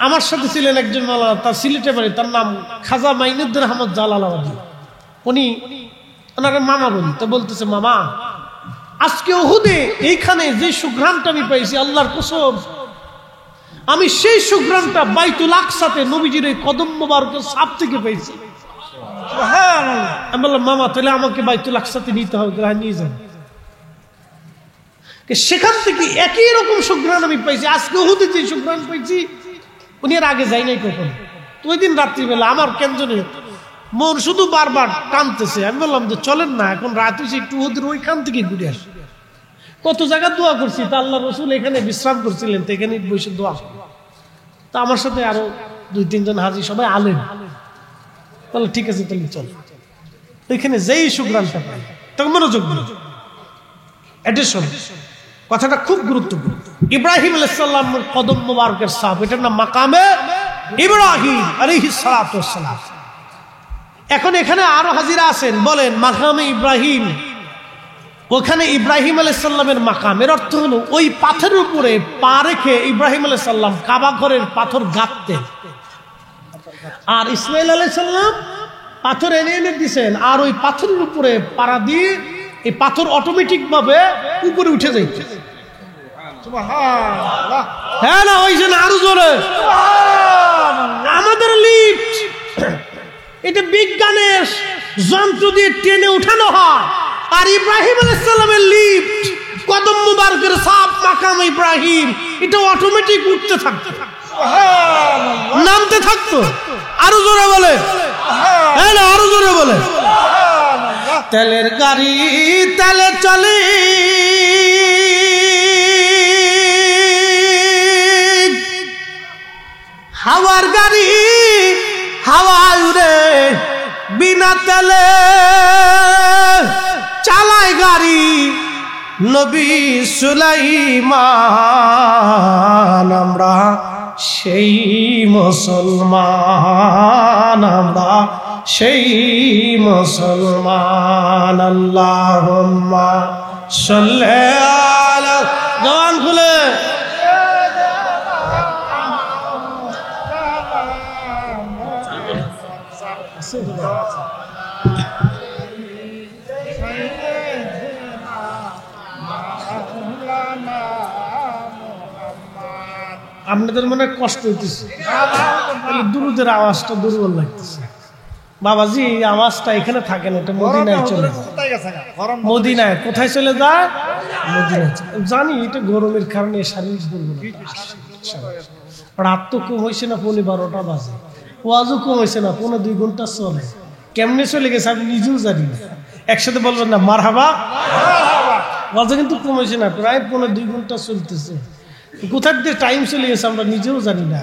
আমার সাথে ছিলেন একজন মাওলানা, তার সিলেটে বাড়ি, তার নাম খাজা মাইনুদ্দিন আহমদ জালালাবাদী, উনি ওনার মামা বলি, তো বলতেছে, মামা আজকে উহুদে এইখানে যে সুঘ্রাণটা আমি পাইছি, আল্লাহর কসম আমি সেই সুঘ্রাণটা বাইতুল আকসাতে নবীজির এই কদম মোবারকের সাপ থেকে পেয়েছি। আমি বললাম, মামা তাহলে আমাকে বাইতুল আকসাতে নিতে হবে। নিয়ে যান। সেখান থেকে একই রকম সুঘ্রাণ আমি পাইছি, আজকে উহুদে যে সুঘ্রাণ পাইছি, উনি এর আগে যাই নাই কখন। তো ওই দিন রাত্রিবেলা আমার কেন জানি মন শুধু বারবার টানতেছে। আমি বললাম যে চলেন না, এখন রাত হয়েছে, একটু ওদের ওইখান থেকে ঘুরে আসি। কত জায়গা দোয়া করছি, তা আল্লাহ রসুল এখানে বিশ্রাম করছিলেন, তো এখানে বসে দোয়া। তা আমার সাথে আরো 2-3 জন হাজি, সবাই আলেম। তাহলে ঠিক আছে, তাহলে চল। ওইখানে যেই সুগ্রামটা পাই, তখন মনোযোগ দিল। এটা শোন, কথাটা খুব গুরুত্বপূর্ণ। ইব্রাহিম আলাইহিস সালামের কদম মুবারকের সাপ, এটার নাম মাকামে ইব্রাহিম আলাইহিস সালাতু ওয়াস সালাম। এখন এখানে আরো হাজিরা আছেন, বলেন মাকামে ইব্রাহিম, ওখানে ইব্রাহিম আলাইহিস সালামের মাকাম। এর অর্থ হলো ওই পাথরের উপরে পা রেখে ইব্রাহিম আলাইহিস সালাম কাবা ঘরের পাথর গাঁথতেন, আর ইসমাইল আলাইহিস সালাম পাথর এনে এনে দিয়েছেন, আর ওই পাথরের উপরে পাড়া দিয়ে এই পাথর অটোমেটিক ভাবে উপরে উঠে যাইত। হ্যাঁ না, ওই যে আরো জোরে আমাদের লিফট, এটা বিজ্ঞানের যন্ত্র দিয়ে টেনে উঠানো হয়, আর ইব্রাহিম আলাইহিস সালামের লিফট কদম মুবারকের সাপ মাকাম ইব্রাহিম, এটা অটোমেটিক উঠতে থাকতো, নামতে থাকতো। আরো জোরে বলে, হ্যাঁ না, আরো জোরে বলে। তেলের গাড়ি তেলে চলে, হাওয়ার গাড়ি হাওয়ায় উড়ে, বিনা তেলে চালায় গাড়ি নবী সুলাইমান। আমরা সেই মুসলমান, আমরা সেই মুসলমান। আল্লাহুম্মা সাল্লি আলা, জবান খুলে আপনাদের মনে কষ্ট হইতেছে, দুরুদের আওয়াজটা দুর্বল লাগতেছে। বাবাজি এই আওয়াজটা এখানে থাকে না, এটা মদিনায় চলে যায়। মদিনায় কোথায় চলে যায়? মদিনায়। জানি এটা গরমের কারণে শারীরিক দুর্বলতা আসে। রাত তো কম হয়েছে না, 12:30 বাজে, ওয়াজও কম হয়েছে না, 1.5-2 ঘন্টা চলে। কেমনে চলে গেছে আমি নিজেও জানি না। একসাথে বলবেন না মারহাবা? ওয়াজও কিন্তু কম হয়েছে না, প্রায় 1.5-2 ঘন্টা চলতেছে। কোথার দিয়ে টাইম চলে গেছে আমরা নিজেও জানি না।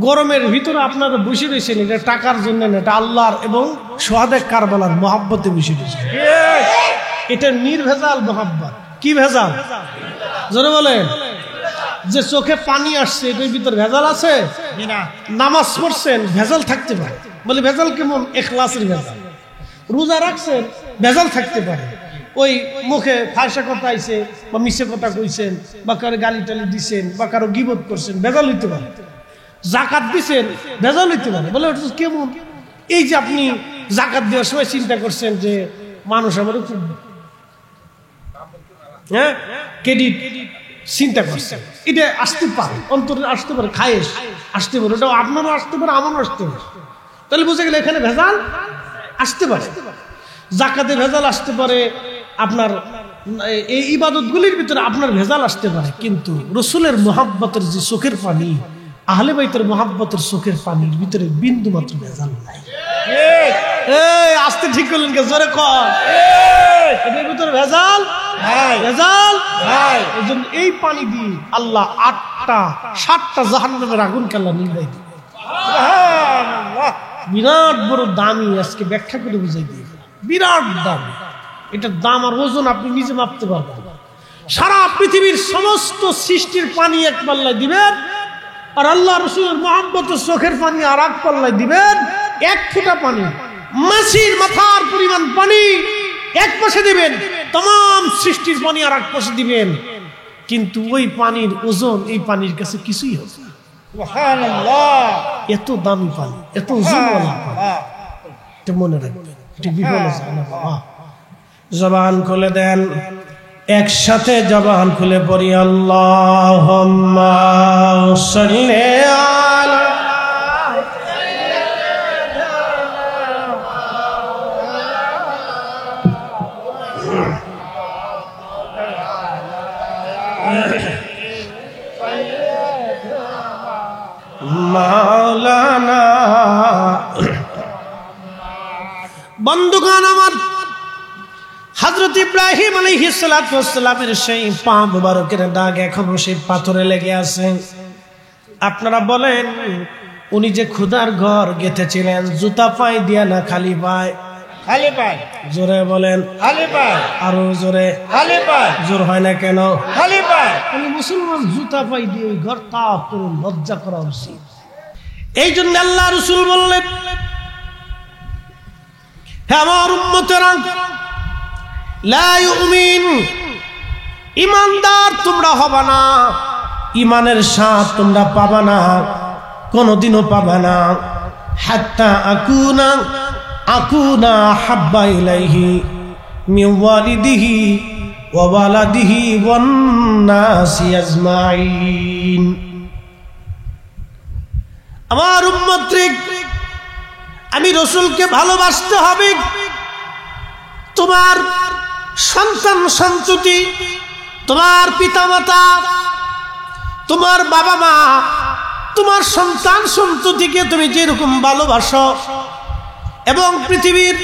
গরমের ভিতরে আপনারা বসে রয়েছেন, এটা টাকার জন্য না, এটা আল্লাহর এবং সোহাদে কারবালার মহাব্বতে বসে রয়েছে। এটা নির্ভেজাল মহাব্বত। কি ভেজাল? জোরে বলেন। যে চোখে পানি আসছে, এটার ভিতর ভেজাল আছে? নামাজ পড়ছেন, ভেজাল থাকতে পারে। বলে ভেজাল কেমন? ইখলাসের ভেজাল। রোজা রাখছেন, ভেজাল থাকতে পারে। ওই মুখে ফাঁসা কথা আইছে, বা মিশে কথা কইছেন, বা কারো গালি টালি দিচ্ছেন, বা কারো গিবত করছেন, ভেজাল হইতে পারে। জাকাত দিচ্ছেন, ভেজাল হইতে পারে। বলে ওটা কেমন? এই যে আপনি জাকাত দেওয়ার সময় চিন্তা করছেন যে মানুষ আমার খুব হ্যাঁ ক্রেডিট চিন্তা করছে, এটা আসতে পারে, অন্তরে আসতে পারে, খায়েশ আসতে পারে, ওটাও আপনারও আসতে পারে, আমারও আসতে পারে। তাহলে বুঝে গেলে এখানে ভেজাল আসতে পারে, জাকাতে ভেজাল আসতে পারে, আপনার এই ইবাদতগুলির ভিতরে আপনার ভেজাল আসতে পারে। কিন্তু রসুলের মোহাব্বতের যে চোখের পানি, আহলে বাইতের মোহাব্বতের চোখের পানির ভিতরে বিন্দু মাত্র ভেজাল নাই। আসতে ঠিক করলেন কে? জোরে কর, এটার ভিতরে ভেজাল ভেজাল। এই জন্য এই পানি দিয়ে আল্লাহ 8টা 7টা জাহান্নামের আগুন কাল্লা নির্বাই দিবে। বিরাট বড় দামি, আজকে ব্যাখ্যা করে বুঝাই দিয়ে, বিরাট দাম। এটার দাম আর ওজন আপনি নিজে মাপতে পারবেন। সারা পৃথিবীর সমস্ত সৃষ্টির পানি এক পাল্লায় দিবেন, আর আল্লাহ রসুলের মোহাম্মতের চোখের পানি আর এক পাল্লায় দিবেন। 1 ফোঁটা পানি, মাছির মাথার পরিমাণ পানি এক পাশে দিবেন, तमाम সৃষ্টির পানি আর এক পাশে দিবেন, কিন্তু ওই পানির ওজন এই পানির কাছে কিছুই হবে না। সুবহানাল্লাহ, এত দামি পানি, এত ওজনওয়ালা পানি। এটা মনে রাখবেন, এটা বিফলে যায় না বাবা। জবান খুলে দেন, একসাথে জবান খুলে পড়ি আল্লাহুম্মা সাল্লি আলা মাওলানা। বন্ধুগণ আমার, হযরত ইব্রাহিম আলাইহিস সালাতু ওয়াস সালামের সেই পা মুবারকের দাগ এখনো সেই পাথরে লেগে আছে। আপনারা বলেন, উনি যে খোদার ঘর গেঁথেছিলেন জুতা পায়ে দিয়া না খালি পায়? খালি পায়। জোরে বলেন, খালি পায়। আরো জোরে, খালি পায়। জোর হয় না কেন? খালি পায়। উনি মুসলমান জুতা পায়ে দিয়ে ওই ঘর তাপ করুন, লজ্জা করা উচিত। এই জন্য আল্লাহ রাসূল বললেন, হে আমার উম্মতেরা, লা ইউমিন, ইমানদার তোমরা হবা না, ইমানের স্বাদ তোমরা পাবা না, কোনদিনও পাবা না, হাত্তা আকুনা হাব্বা ইলাইহি মিন ওয়ালিদিহি ওয়া ওয়ালাদিহি ওয়ান নাসি আজমাইন। আমার উম্মতরে, আমি রাসূলকে ভালোবাসতে হবে। তোমার সন্তান সন্ততি, তোমার পিতামাতা, তোমার বাবা মা, তোমার সন্তান সন্ততিকে তুমি যেরকম ভালোবাসো এবং পৃথিবীর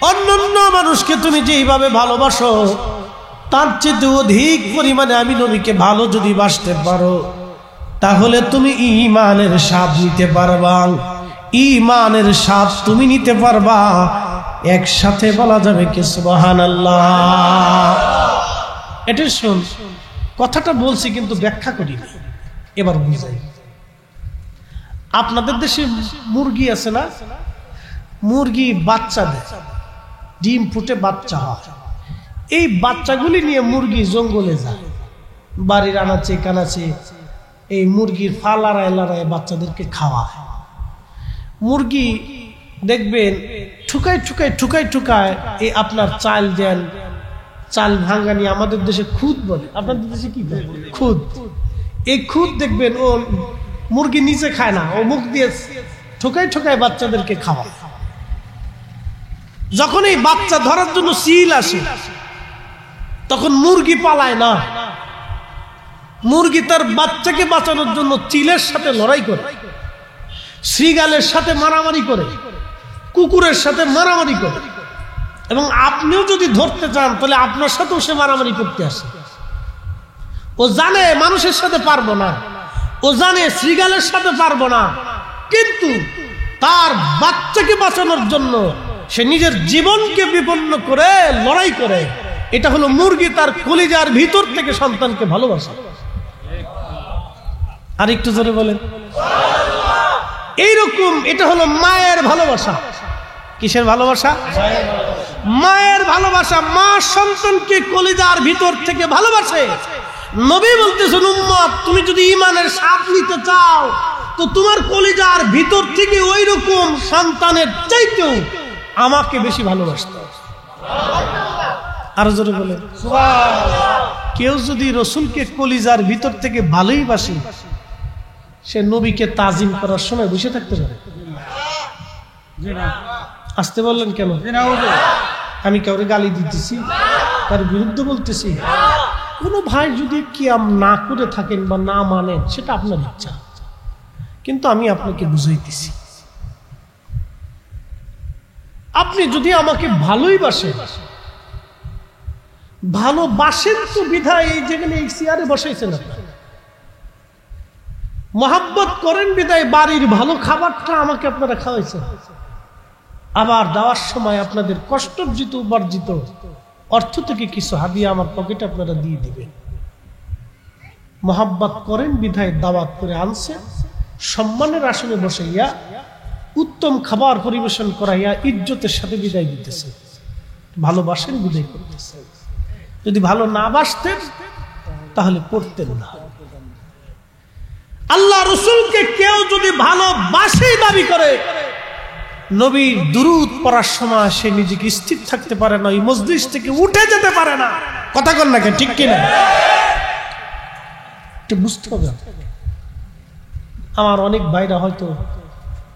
অন্যান্য মানুষকে তুমি যেইভাবে ভালোবাসো, তার চেয়ে অধিক পরিমাণে আমি নবীকে ভালো যদি বাসতে পারো, তাহলে তুমি ঈমানের স্বাদ নিতে পারবা। ঈমানের স্বাদ তুমি নিতে পারবা। একসাথে বলা যাবে কি সুবহানাল্লাহ? এটা শুন, কথাটা বলছি কিন্তু ব্যাখ্যা করিনি, এবার বুঝাই। আপনাদের দেশে মুরগি আছে না? মুরগি বাচ্চা দেয়, ডিম ফুটে বাচ্চা হয়। এই বাচ্চাগুলি নিয়ে মুরগি জঙ্গলে যায়, বাড়ির আনাচে কানাচে এই মুরগির ফা লড়ায় লড়ায় বাচ্চাদেরকে খাওয়ায়। মুরগি দেখবেন ঠুকায় ঠুকায় ঠুকায় ঠুকায় এই আপনার চাল দেন, চাল ভাঙ্গানি, আমাদের দেশে খুদ বলে, আপনাদের দেশে কি বলে? খুদ। এই খুদ দেখবেন ও মুরগি নিচে খায় না, ও মুখ দিয়ে ঠুকায় ঠুকায় বাচ্চাদেরকে খাওয়ায়। যখন এই বাচ্চা ধরার জন্য সিল আসে, তখন মুরগি পালায় না, মুরগি তার বাচ্চাকে বাঁচানোর জন্য চিলের সাথে লড়াই করে, শ্রীগালের সাথে মারামারি করে, কুকুরের সাথে মারামারি করে। এবং আপনিও যদি ধরতে চান তাহলে আপনার সাথেও সে মারামারি করতে আসে। ও জানে মানুষের সাথে পারবো না, ও জানে শ্রীগালের সাথে পারবো না, কিন্তু তার বাচ্চাকে বাঁচানোর জন্য সে নিজের জীবনকে বিপন্ন করে লড়াই করে। এটা হলো মুরগি তার কলিজার ভিতর থেকে সন্তানকে ভালোবাসা। আর একটু জোরে বলেন এইরকম, এটা হলো মায়ের ভালোবাসা। কিসের ভালোবাসা? মায়ের ভালোবাসা। মা সন্তানকে কলিজার ভিতর থেকে ভালোবাসে। নবী বলতেছেন, উম্মত তুমি যদি ঈমানের স্বাদ নিতে চাও তো তোমার কলিজার ভিতর থেকে ওই রকম সন্তানের চাইতেও আমাকে বেশি ভালোবাসতে। আরো জোরে বলেন সুবহানাল্লাহ। কেউ যদি রসুলকে কলিজার ভিতর থেকে ভালোই বাসে, সে নবীকে তাজিম করার সময় বসে থাকতে পারে? আসতে বললেন কেন? আমি কাউরে গালি দিতেছি, তার বিরুদ্ধে বলতেছি? কোনো ভাই যদি কিয়াম না করে থাকেন বা না মানেন, সেটা আপনার ইচ্ছা, কিন্তু আমি আপনাকে বুঝাইতেছি, আপনি যদি আমাকে ভালোই বাসেন, ভালোবাসেন তো বিধায় এই যেখানে এই চেয়ারে বসাইছেন, আপনার মহাব্বত করেন বিধায় বাড়ির ভালো খাবারটা আমাকে আপনারা খাওয়াইছেন, আবার দেওয়ার সময় আপনাদের কষ্টার্জিত উপার্জিত অর্থ থেকে কিছু হাদিয়া আমার পকেটে আপনারা দিয়ে দিবেন। মহাব্বত করেন বিধায় দাওয়াত করে আনছে, সম্মানের আসনে বসাইয়া উত্তম খাবার পরিবেশন করাইয়া ইজ্জতের সাথে বিদায় দিতেছে। ভালোবাসেন বিদায় করতেছে। যদি ভালো না বাসতেন তাহলে করতেন না। আল্লাহ রসুলকে কেউ যদি ভালোবাসেই দাবি করে, নবীর দুরূদ পড়ার সময় সে নিজেকে স্থির থাকতে পারে না, এই মজলিস থেকে উঠে যেতে পারে না। কথা কন না কেন? ঠিক কিনা? বুঝতে হবে। আমার অনেক ভাইরা হয়তো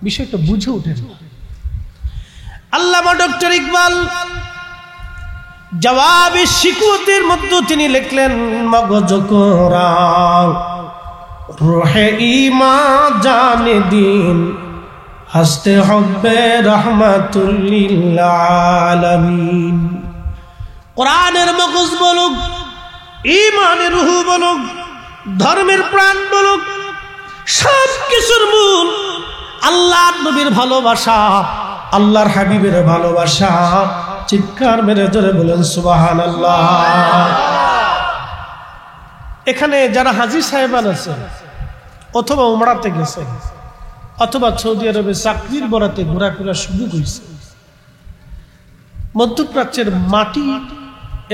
বিষয়টা বুঝে ওঠেন না। আল্লামা ডক্টর ইকবাল জবাবে শিকুতের মধ্যে তিনি লিখলেন, মগজ কোরআন রূহে ঈমান জানে দিন হস্তে হব্বে রাহমাতুল লিল আলামিন। কোরআনের মগজ বলুক, ঈমানের রূহ বলুক, ধর্মের প্রাণ বলুক, সব কিছুর মূল আল্লাহর নবীর ভালোবাসা, আল্লাহর হাবিবের ভালোবাসা। চিৎকার মেরে ধরে বলেন সুবহানাল্লাহ। এখানে যারা হাজী সাহেবান আছেন, অথবা উমরাতে গেছেন, অথবা সৌদি আরবে চাকরির বরাতে ঘোরাফেরা সুযোগ হয়েছে, মধ্যপ্রাচ্যের মাটি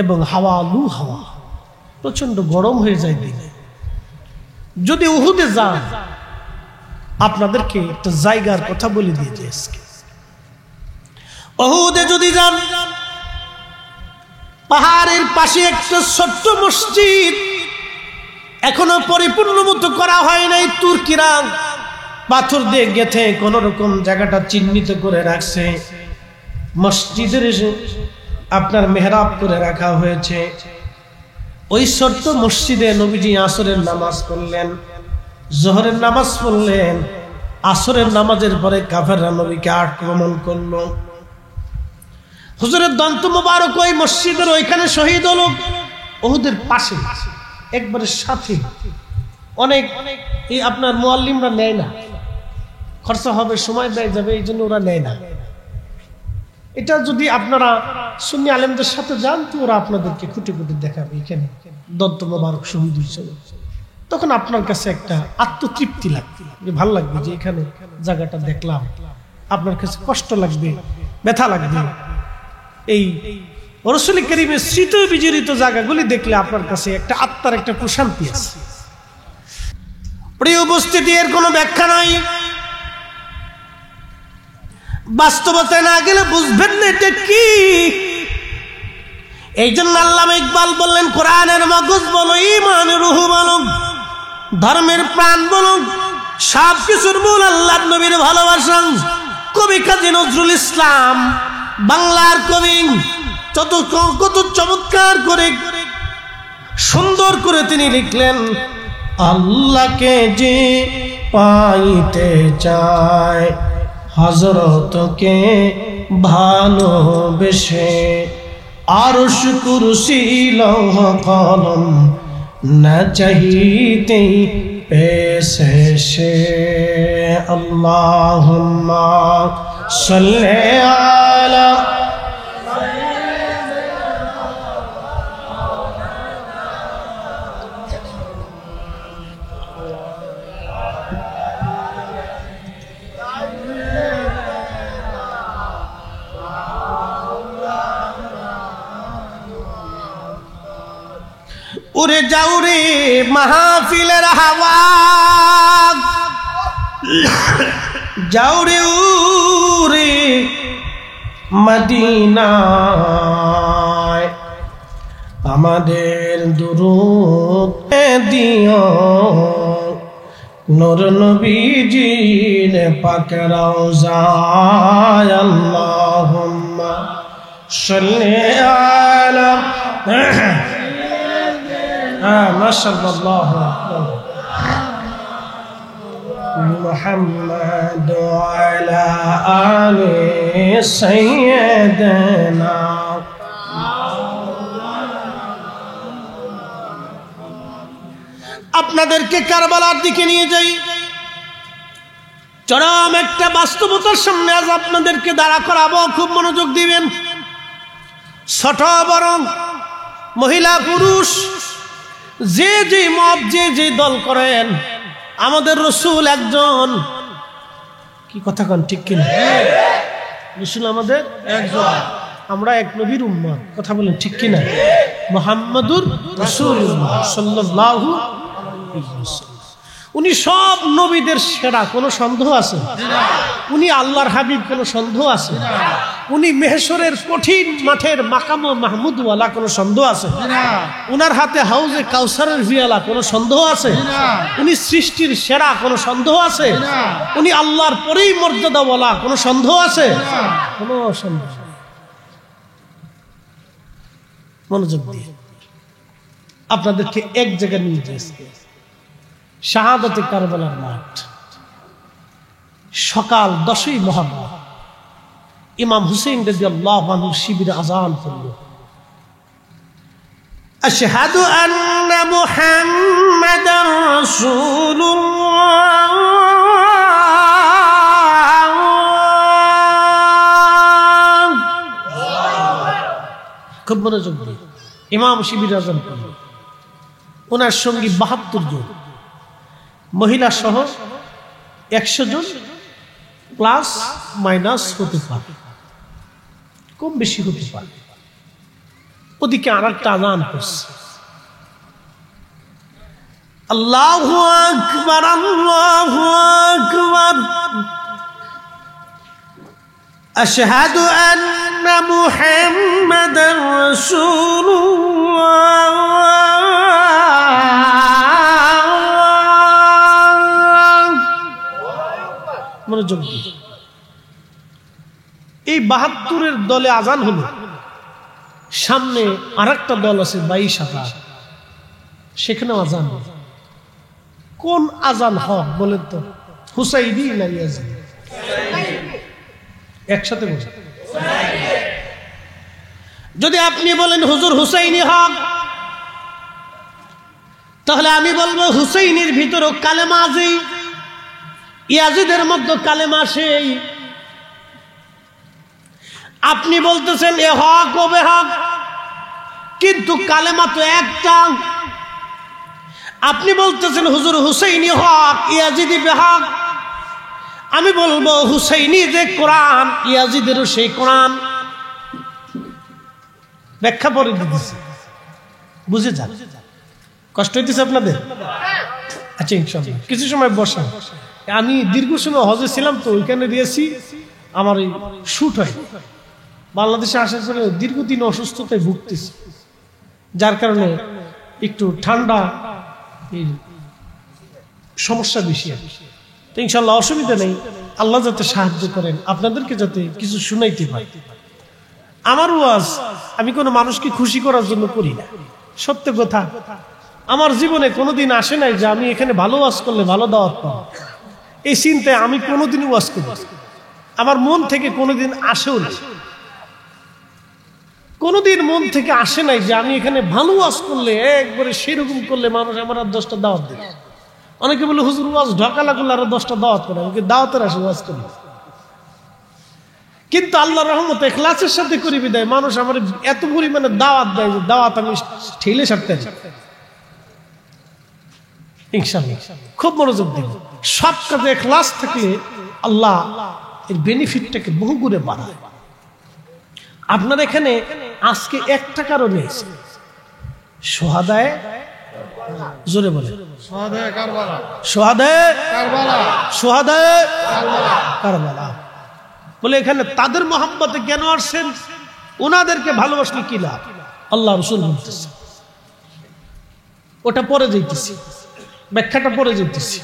এবং হাওয়া, লু হাওয়া প্রচন্ড গরম হয়ে যায় দিনে। যদি উহুদে যান, আপনাদেরকে একটা জায়গার কথা বলে দিয়েছে আজকে। উহুদে যদি যান, পাহাড়ের পাশে একটা ছোট্ট মসজিদ এখনো পরিপূর্ণ মতো করা হয় নাই। তুর্কিরা পাথর দিয়ে গেঁথে কোন রকম জায়গাটা চিহ্নিত করে রাখছে। মসজিদের আপনার মেহরাব করে রাখা হয়েছে। ওই ছোট্ট মসজিদে নবীজি আসরের নামাজ পড়লেন, জোহরের নামাজ পড়লেন। আসরের নামাজের পরে কাফেররা নবীকে আক্রমণ করলো। হুজুরের দন্ত মোবারক ওই মসজিদের ওইখানে শহীদ হলো, উহুদের পাশে একবারে সাথে। অনেক এই আপনার মুআল্লিমরা নেয় না, খরচা হবে, সময় ব্যয় যাবে, এই জন্য ওরা নেয় না। এটা যদি আপনারা সুন্নি আলেমদের সাথে যান, তো ওরা আপনাদেরকে খুঁটে খুঁটে দেখাবে এখানে দন্ত মোবারক শহীদ হয়েছিল। তখন আপনার কাছে একটা আত্মতৃপ্তি লাগবে, যে ভালো লাগবে যে এখানে জায়গাটা দেখলাম। আপনার কাছে কষ্ট লাগবে, ব্যথা লাগবে। এই রাসূল কারীমের স্মৃতি বিজড়িত জায়গাগুলি দেখলে আপনার কাছে একটা আত্মার একটা প্রশান্তি আছে। প্রিয় উপস্থিতি, এর কোনো ব্যাখ্যা নাই। বাস্তবতায় না গেলে বুঝবেন না এটা কি। এই জন্য আল্লামা ইকবাল বললেন, কোরআনের মগজ বলো, ঈমানের রূহ বলো, ধর্মের প্রাণ বলো, সব কিছুর মূল আল্লাহর নবীর ভালোবাসা। কবি কাজী নজরুল ইসলাম, বাংলার কবি, কত চমৎকার করে সুন্দর করে তিনি লিখলেন, আল্লাহকে যে পাইতে চায় হযরতকে ভালোবেসে, আরশ কুরসি লৌহ কলম না চাহিতেই পেছে সে। আল্লাহুম্মা সাল্লি আলা উড়ে যাও রে মাহফিলের হাওয়া, যাও রে উড়ে মদিনায়, আমাদের দুরূদ দিও নূর নবীজির পাক রওজায় আল্লাহুম্মা সাল্লি আলা মাশাআল্লাহ মুহাম্মদ ওয়া আলা আলি সাইয়্যিদিনা। আপনাদেরকে কারবালার দিকে নিয়ে যাই। চরম একটা বাস্তবতার সামনে আজ আপনাদেরকে দাঁড়া করাবো, খুব মনোযোগ দিবেন। ছোট বড়, মহিলা পুরুষ, যে যে মত যে যে দল করেন, আমাদের রাসূল একজন। কি কথা কন ঠিক কিনা? রাসূল আমাদের একজন, আমরা এক নবীর উম্মত। কথা বলেন ঠিক কিনা? মুহাম্মাদুর রাসূলুল্লাহ সাল্লাল্লাহু আলাইহি ওয়াসাল্লাম। উনি সব নবীদের সেরা, কোনো সন্দেহ আছে? উনি আল্লাহর হাবিব, কোনো সন্দেহ আছে? উনি মেহশরের কঠিন মাঠের মাকাম মাহমুদ ওয়ালা, কোনো সন্দেহ আছে? উনার হাতে হাউজে কাউসারের ভিয়ালা, কোনো সন্দেহ আছে? উনি সৃষ্টির সেরা, কোনো সন্দেহ আছে? উনি আল্লাহর পরেই মর্যাদা ওয়ালা, কোনো সন্দেহ আছে? কোনো সন্দেহ। মনোযোগ দিয়ে আপনাদেরকে এক জায়গায় নিয়ে যাচ্ছে, শাহাদাতে কারবালার মাঠ। সকাল 10ই মুহররম ইমাম হুসাইন রাদিয়াল্লাহু আনহু শিবিরে আযান করল, আশহাদু আন্না মুহাম্মাদার রাসূলুল্লাহ। খুব মনোযোগ দিয়ে ইমাম শিবিরে আযান করল। ওনার সঙ্গী 72 জন, মহিলা সহ 100 জন, প্লাস মাইনাস হতে পারে, কম বেশি হতে পারে। ওদিকে আর একটা আযান করছে, আল্লাহু আকবার, আল্লাহু আকবার, আশহাদু আন্না মুহাম্মাদার রাসূলুল্লাহ। মনোযোগ দিয়ে এই 72-এর দলে আজান হলো, সামনে আরেকটা দল আছে 22,000, সেখানেও আজান। কোন আজান হক বলেন তো? হুসাইনি না ইয়াজিদি? একসাথে বলেন। যদি আপনি বলেন হুজুর হুসাইনি হক, তাহলে আমি বলবো হুসাইনির ভিতরেও কালেমা আছে, ইয়াজিদের মধ্যে কালেমা সেই। আপনি বলতেছেন এ হক ও বেহক, কিন্তু কালেমা তো একটা। আপনি বলতেছেন হুজুর হুসাইনি হক, ইয়াজিদি বেহক। আমি বলবো হুসাইনি যে কোরআন, ইয়াজিদেরও সেই কোরআন। ব্যাখ্যা পরে দিতেছি, বুঝে যান। কষ্ট হইতেছে আপনাদের? আচ্ছা ইনশাআল্লাহ কিছু সময় বসেন। আমি দীর্ঘ সময় হজে ছিলাম, তো ওইখানে দিয়েছি, আমার এই শুট হয়। বাংলাদেশে আসার পরে দীর্ঘদিন অসুস্থতায় ভুগতেছি, যার কারণে একটু ঠান্ডা সমস্যা বেশি। তো ইনশাআল্লাহ অসুবিধা নেই, আল্লাহ যাতে সাহায্য করেন, আপনাদেরকে যাতে কিছু শুনাইতে পারি। আমার ওয়াজ আমি কোনো মানুষকে খুশি করার জন্য করি না, সত্য কথা। আমার জীবনে কোনোদিন আসে নাই যে আমি এখানে ভালো ওয়াজ করলে ভালো দাওয়াত পাবো, এই চিন্তায় আমি কোনোদিনই ওয়াজ করি। আমার মন থেকে কোনোদিন আসেও না, কোনোদিন মন থেকে আসে নাই যে আমি এখানে ভালো ওয়াজ করলে, একবারে সেরকম করলে মানুষ আমার আর 10টা দাওয়াত দেবে। অনেকে বলে হুজুর ওয়াজ ঢাকা লাগলে আরো 10টা দাওয়াত করে, আমাকে দাওয়াতের আসে ওয়াজ করি। কিন্তু আল্লাহর রহমতে ইখলাসের সাথে করি বিদায় মানুষ আমার এত পরিমাণে দাওয়াত দেয় যে দাওয়াত আমি ঠেলে ছাড়তে চাই। ইনশাআল্লাহ খুব মনোযোগ দিন। সব কাজে ইখলাস থাকলে আল্লাহ এর বেনিফিটটাকে বহু গুণে বাড়ায়। আপনার এখানে আজকে 1 টাকারও নেই, সোহাদায়ে জোরে বলে সোহাদায়ে কারবালা, সোহাদায়ে কারবালা, সোহাদায়ে কারবালা বলে। এখানে তাদের মোহাম্মতে কেন আসছেন? ওনাদেরকে ভালোবাসলে কি লাভ? আল্লাহ রাসূল বলতেছে ওটা পরে যাইতেছি, ব্যাখ্যাটা পরে যাইতেছি।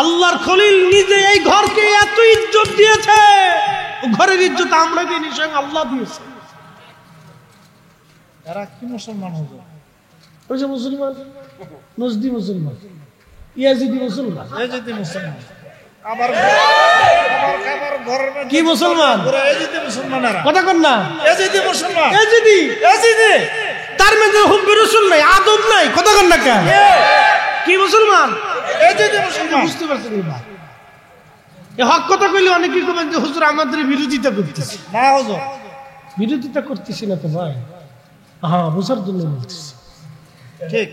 আল্লাহর খলিল নিজে এই ঘরকে এত ইজ্জত দিয়েছে, ঘরের ইজ্জত আমরা দিইনি, স্বয়ং আল্লাহ দিয়েছে।
এরা কি মুসলমান হবে?
ওই যে মুসলমান, নজদি মুসলমান, ইয়াজিদি মুসলমান,
এজিদি মুসলমান, আবার ঘরের
কি মুসলমান?
এজিদি মুসলমান, এরা
কথা কন না,
এজিদি মুসলমান,
এজিদি
এজিদি।
তার মধ্যে হুব্বি রাসূল নাই, আদব নাই, কথা কন না কেন? কি মুসলমান?
এজিদি মুসলমান।
বুঝতে পারছেন এবার? এই হক কথা কইলে অনেকেই কবেন যে হুজুর আমাদের বিরোধিতা করতেছে।
না হুজুর,
বিরোধিতা করতেছি না তো ভাই, হ্যাঁ বোঝার জন্য বলতেছি,
ঠিক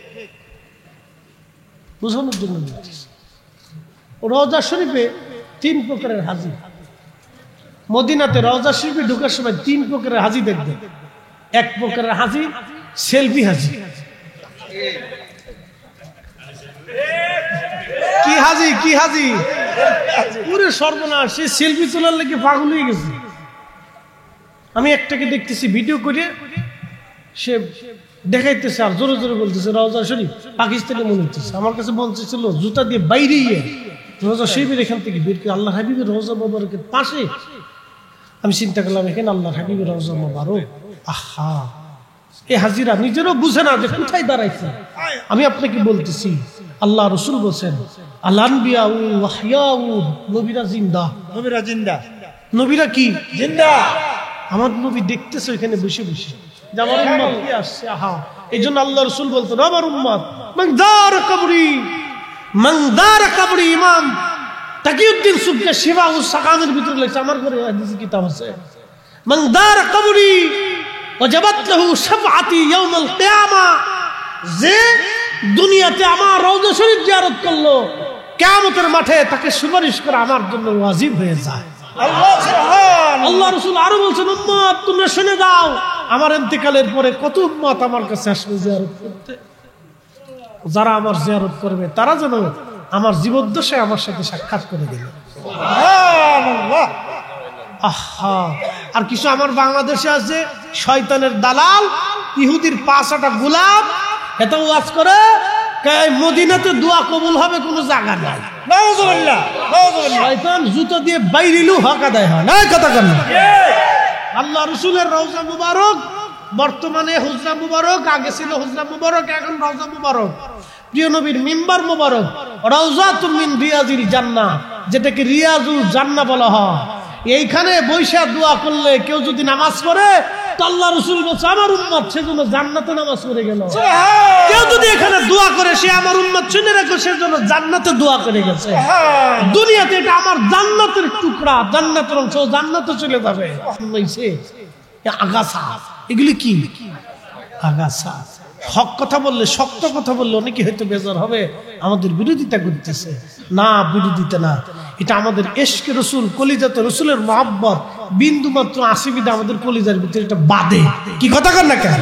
বোঝানোর জন্য বলতেছি। রওজা শরীফে 3 প্রকারের হাজি, মদিনাতে রওজা শরীফে ঢোকার সময় 3 প্রকারের হাজি দেখবেন। 1 প্রকারের হাজি সেলফি হাজি। কি হাজি? কি হাজি? পুরো সর্বনাশ, সে সেলফি তোলার লেগে পাগল হয়ে গেছে। আমি একটাকে দেখতেছি ভিডিও করে, সে দেখাইতেছে আর জোরে জোরে বলতেছে রওজা শরীফ, পাকিস্তানি মনে হচ্ছে। আমার কাছে বলতেছিল জুতা দিয়ে বাইরে রওজা শরীফের এখান থেকে বের করে আল্লাহ হাবিবের রওজা মোবারকের পাশে। আমি চিন্তা করলাম এখানে আল্লাহ হাবিবের রওজা মোবারক। আহা, এই হাজিরা নিজেরও বুঝে না যে কোথায় দাঁড়াইছে। আমি আপনাকে বলতেছি, আল্লাহ রসুল বলছেন আল-আনবিয়া ওয়া হিয়াউ, নবীরা জিন্দা।
নবীরা জিন্দা।
নবীরা কি
জিন্দা?
আমার নবী দেখতেছে ওইখানে বসে বসে যে আমার উম্মত কি আসছে। আহা, এই জন্য আল্লাহ রসুল বলতেন আমার উম্মত মানদার কবরি, মানদার কবরি। ইমাম তাকিউদ্দিন সুবকি শিফা ও সাকামের ভিতরে লেখছে, আমার ঘরে হাদিস কিতাব আছে, মানদার কবরি ওয়াজাবাত লাহু শাফআতি ইয়াউমুল কিয়ামা। যে দুনিয়াতে আমার রওজা শরীফ জিয়ারত করলো, কিয়ামতের মাঠে তাকে সুপারিশ করা আমার জন্য ওয়াজিব হয়ে যায়।
আল্লাহ সুবহান।
আল্লাহ রাসূল আরো বলছেন উম্মত তোমরা শুনে দাও, আমার ইন্তেকালের পরে কত উম্মত আমার কাছে আসবে জিয়ারত করতে। যারা আমার জিয়ারত করবে তারা যেন আমার জীবদ্দশায় আমার সাথে সাক্ষাৎ করে দিল।
সুবহানাল্লাহ।
আহা, আর কিছু আমার বাংলাদেশে আছে শয়তানের দালাল, ইহুদির 5টা গোলাম, এত ওয়াজ করে মদিনাতে দোয়া কবুল হবে কোনো জায়গা নাই।
নাউযুবিল্লাহ, নাউযুবিল্লাহ।
শয়তান জুতো দিয়ে বাইরিলেও হক আদায় হয় না, কথা কেন? আল্লাহ রসুলের রওজা মুবারক, বর্তমানে হুজরা মুবারক, আগে ছিল হুজরা মুবারক, এখন রওজা মুবারক। প্রিয় নবীর মিম্বার মুবারক, রাউযাতুম মিন রিয়াজিল জান্নাহ, যেটাকে রিয়াজুল জান্নাহ বলা হয়। এইখানে বৈশা দোয়া করলে কেউ যদি নামাজ পড়ে, তো আল্লাহ রসুল বলছে আমার উম্মত সেজন্য জান্নাতে নামাজ পড়ে গেল। কেউ যদি এখানে দোয়া করে সে আমার উম্মত, শুনে রাখো সেজন্য জান্নাতে দোয়া করে গেছে। দুনিয়াতে এটা আমার জান্নাতের টুকরা, জান্নাতের অংশ, জান্নাতে চলে যাবে। আগাছা, এগুলি কি আগাছা? হক কথা বললে, শক্ত কথা বললে অনেকে হয়তো বেজার হবে, আমাদের বিরোধিতা করতেছে। না, বিরোধিতা না, এটা আমাদের ইশকে রসুল, কলিজাতে রসুলের মহব্বত বিন্দু মাত্র আসিবিদা আমাদের কলিজার ভিতরে এটা বাঁধে। কি কথা কর না কেন?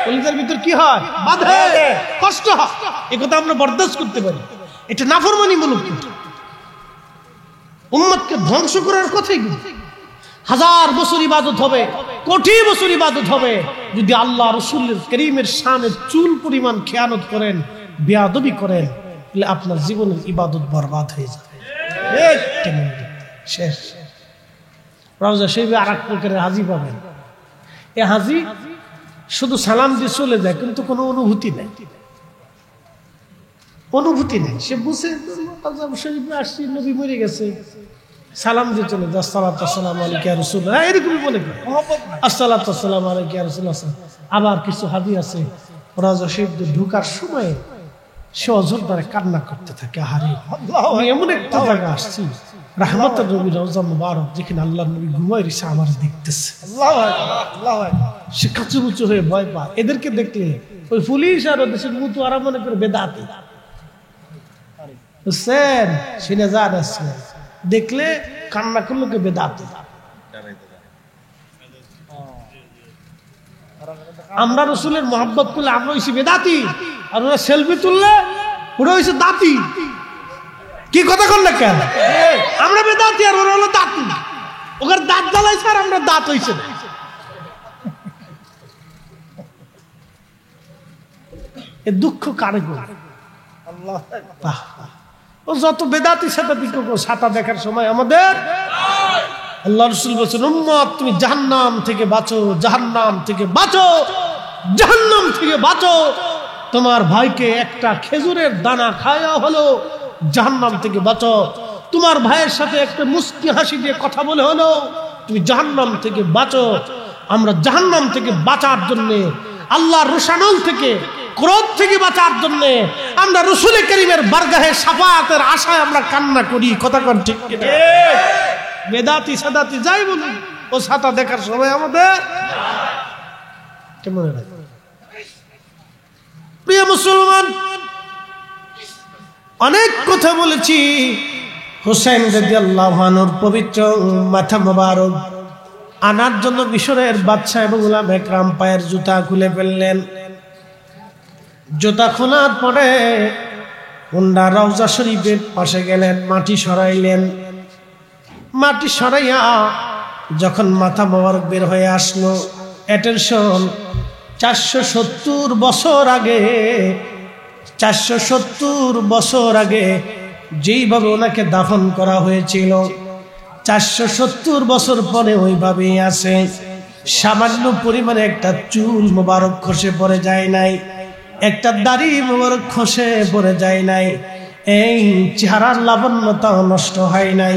কলিজার ভিতর কি হয়? বাঁধে, কষ্ট হয়। এই কথা আমরা বরদাস্ত করতে পারি। এটা নাফরমানিমূলক, কিন্তু উম্মতকে ধ্বংস করার কথাই কিন্তু। 1000 বছর ইবাদত হবে, কোটি বছর ইবাদত হবে, যদি আল্লাহ রসুলের করিমের শানের চুল পরিমাণ খেয়ানত করেন, বেয়াদবি করেন, তাহলে আপনার জীবনের ইবাদত বরবাদ হয়ে যাবে। শেষ। রওজা শরীফে আরেক প্রকারের হাজি পাবেন। এ হাজি শুধু সালাম দিয়ে চলে যায়, কিন্তু কোনো অনুভূতি নেই, অনুভূতি নেই। সে বুঝে শরীফে আসছি, নবী মরে গেছে, সালাম দিয়ে চলে যায়, আসসালাতু ওয়াসসালামু আলাইকা ইয়া রাসূলুল্লাহ, এরকমই বলে আসসালাতু ওয়াসসালামু আলাইকা ইয়া রাসূলুল্লাহ। আবার কিছু হাজি আছে রওজা শরীফ ঢোকার সময় সে অঝর দ্বারা কান্না করতে থাকে, আহারে আমি এমন একটা জায়গা আসছি, রাহমাতুর নবী রওজা মুবারক, যেখানে আল্লাহর নবী ঘুমায় রয়েছে, আমার দেখতেছে। সে কাচুমুচু হয়ে ভয় পায়। এদেরকে দেখলে ওই পুলিশ আর দেশের মতো আরা মনে করে বেদাতি, বুঝছেন? শুনে যান আছে, দেখলে কান্না করলো কে বেদাতি। আমরা রসুলের মহব্বত করলে আমরা হইছি বেদাতি, আর ওরা সেলফি তুললে ওরা হইছে দাতি। কি কথা কন না কেন? আমরা বেদাতি আর ওরা হলো দাতি। ওখানে দাঁত জ্বালাইছে আর আমরা দাঁত হইছে। এ দুঃখ কারে গো?
আল্লাহ
বাহ, ও যত বেদাতি সাদাতি ছাতা দেখার সময় আমাদের আল্লাহ রাসূল বলেছেন, উম্মত তুমি জাহান্নাম থেকে বাঁচো, জাহান্নাম থেকে বাঁচো, জাহান্নাম থেকে বাঁচো। তোমার ভাইকে একটা খেজুরের দানা খাওয়া হলো, জাহান্নাম থেকে বাঁচো। তোমার ভাইয়ের সাথে একটা মুস্কি হাসি দিয়ে কথা বলে হলো, তুমি জাহান্নাম থেকে বাঁচো। আমরা জাহান্নাম থেকে বাঁচার জন্য, আল্লাহর রোষানল থেকে, ক্রোধ থেকে বাঁচার জন্য আমরা রাসূল কারীমের বারগাহে শাফাআতের আশায় আমরা কান্না করি। কথা কোন ঠিক কিনা? বেদাতি সাদাতি যাই বলুন, ও ছাতা দেখার সময় আমাদের কেমন লাগে? প্রিয় মুসলমান, অনেক কথা বলেছি। হুসাইন রাদিয়াল্লাহু আনহুর পবিত্র মাথা মোবারক আনার জন্য মিশরের বাদশা এবং উলামা একরাম পায়ের জুতা খুলে ফেললেন। জুতা খোলার পরে উন্ডা রওজা শরীফের পাশে গেলেন, মাটি সরাইলেন। মাটি সরাইয়া যখন মাথা মোবারক বের হয়ে আসলো, অ্যাটেনশন, 470 বছর আগে, 470 বছর আগে যেইভাবে ওনাকে দাফন করা হয়েছিল, 470 বছর পরে ওইভাবেই আছে। সামান্য পরিমাণে একটা চুল মোবারক খসে পড়ে যায় নাই, একটা দাড়ি মোবারক খসে পড়ে যায় নাই, এই চেহারার লাবণ্যতাও নষ্ট হয় নাই,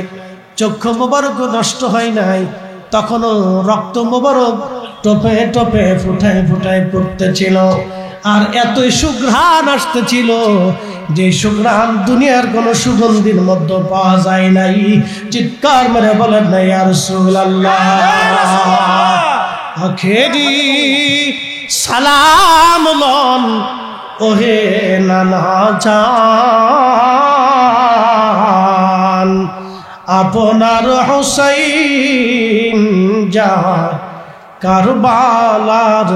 চক্ষু মোবারকও নষ্ট হয় নাই, তখনও রক্ত মোবারক টোপে টোপে ফুটায় ফুটায় পড়তেছিল। আর এতই সুঘ্রাণ আসতেছিল যে সুঘ্রাণ দুনিয়ার কোন সুগন্ধির মধ্যে পাওয়া যায় নাই। চিৎকার মেরে বলেন না ইয়া রাসূলুল্লাহ। আখেরি সালাম লন ওহে নানা জান, আপনার হুসাইন যা কারবালার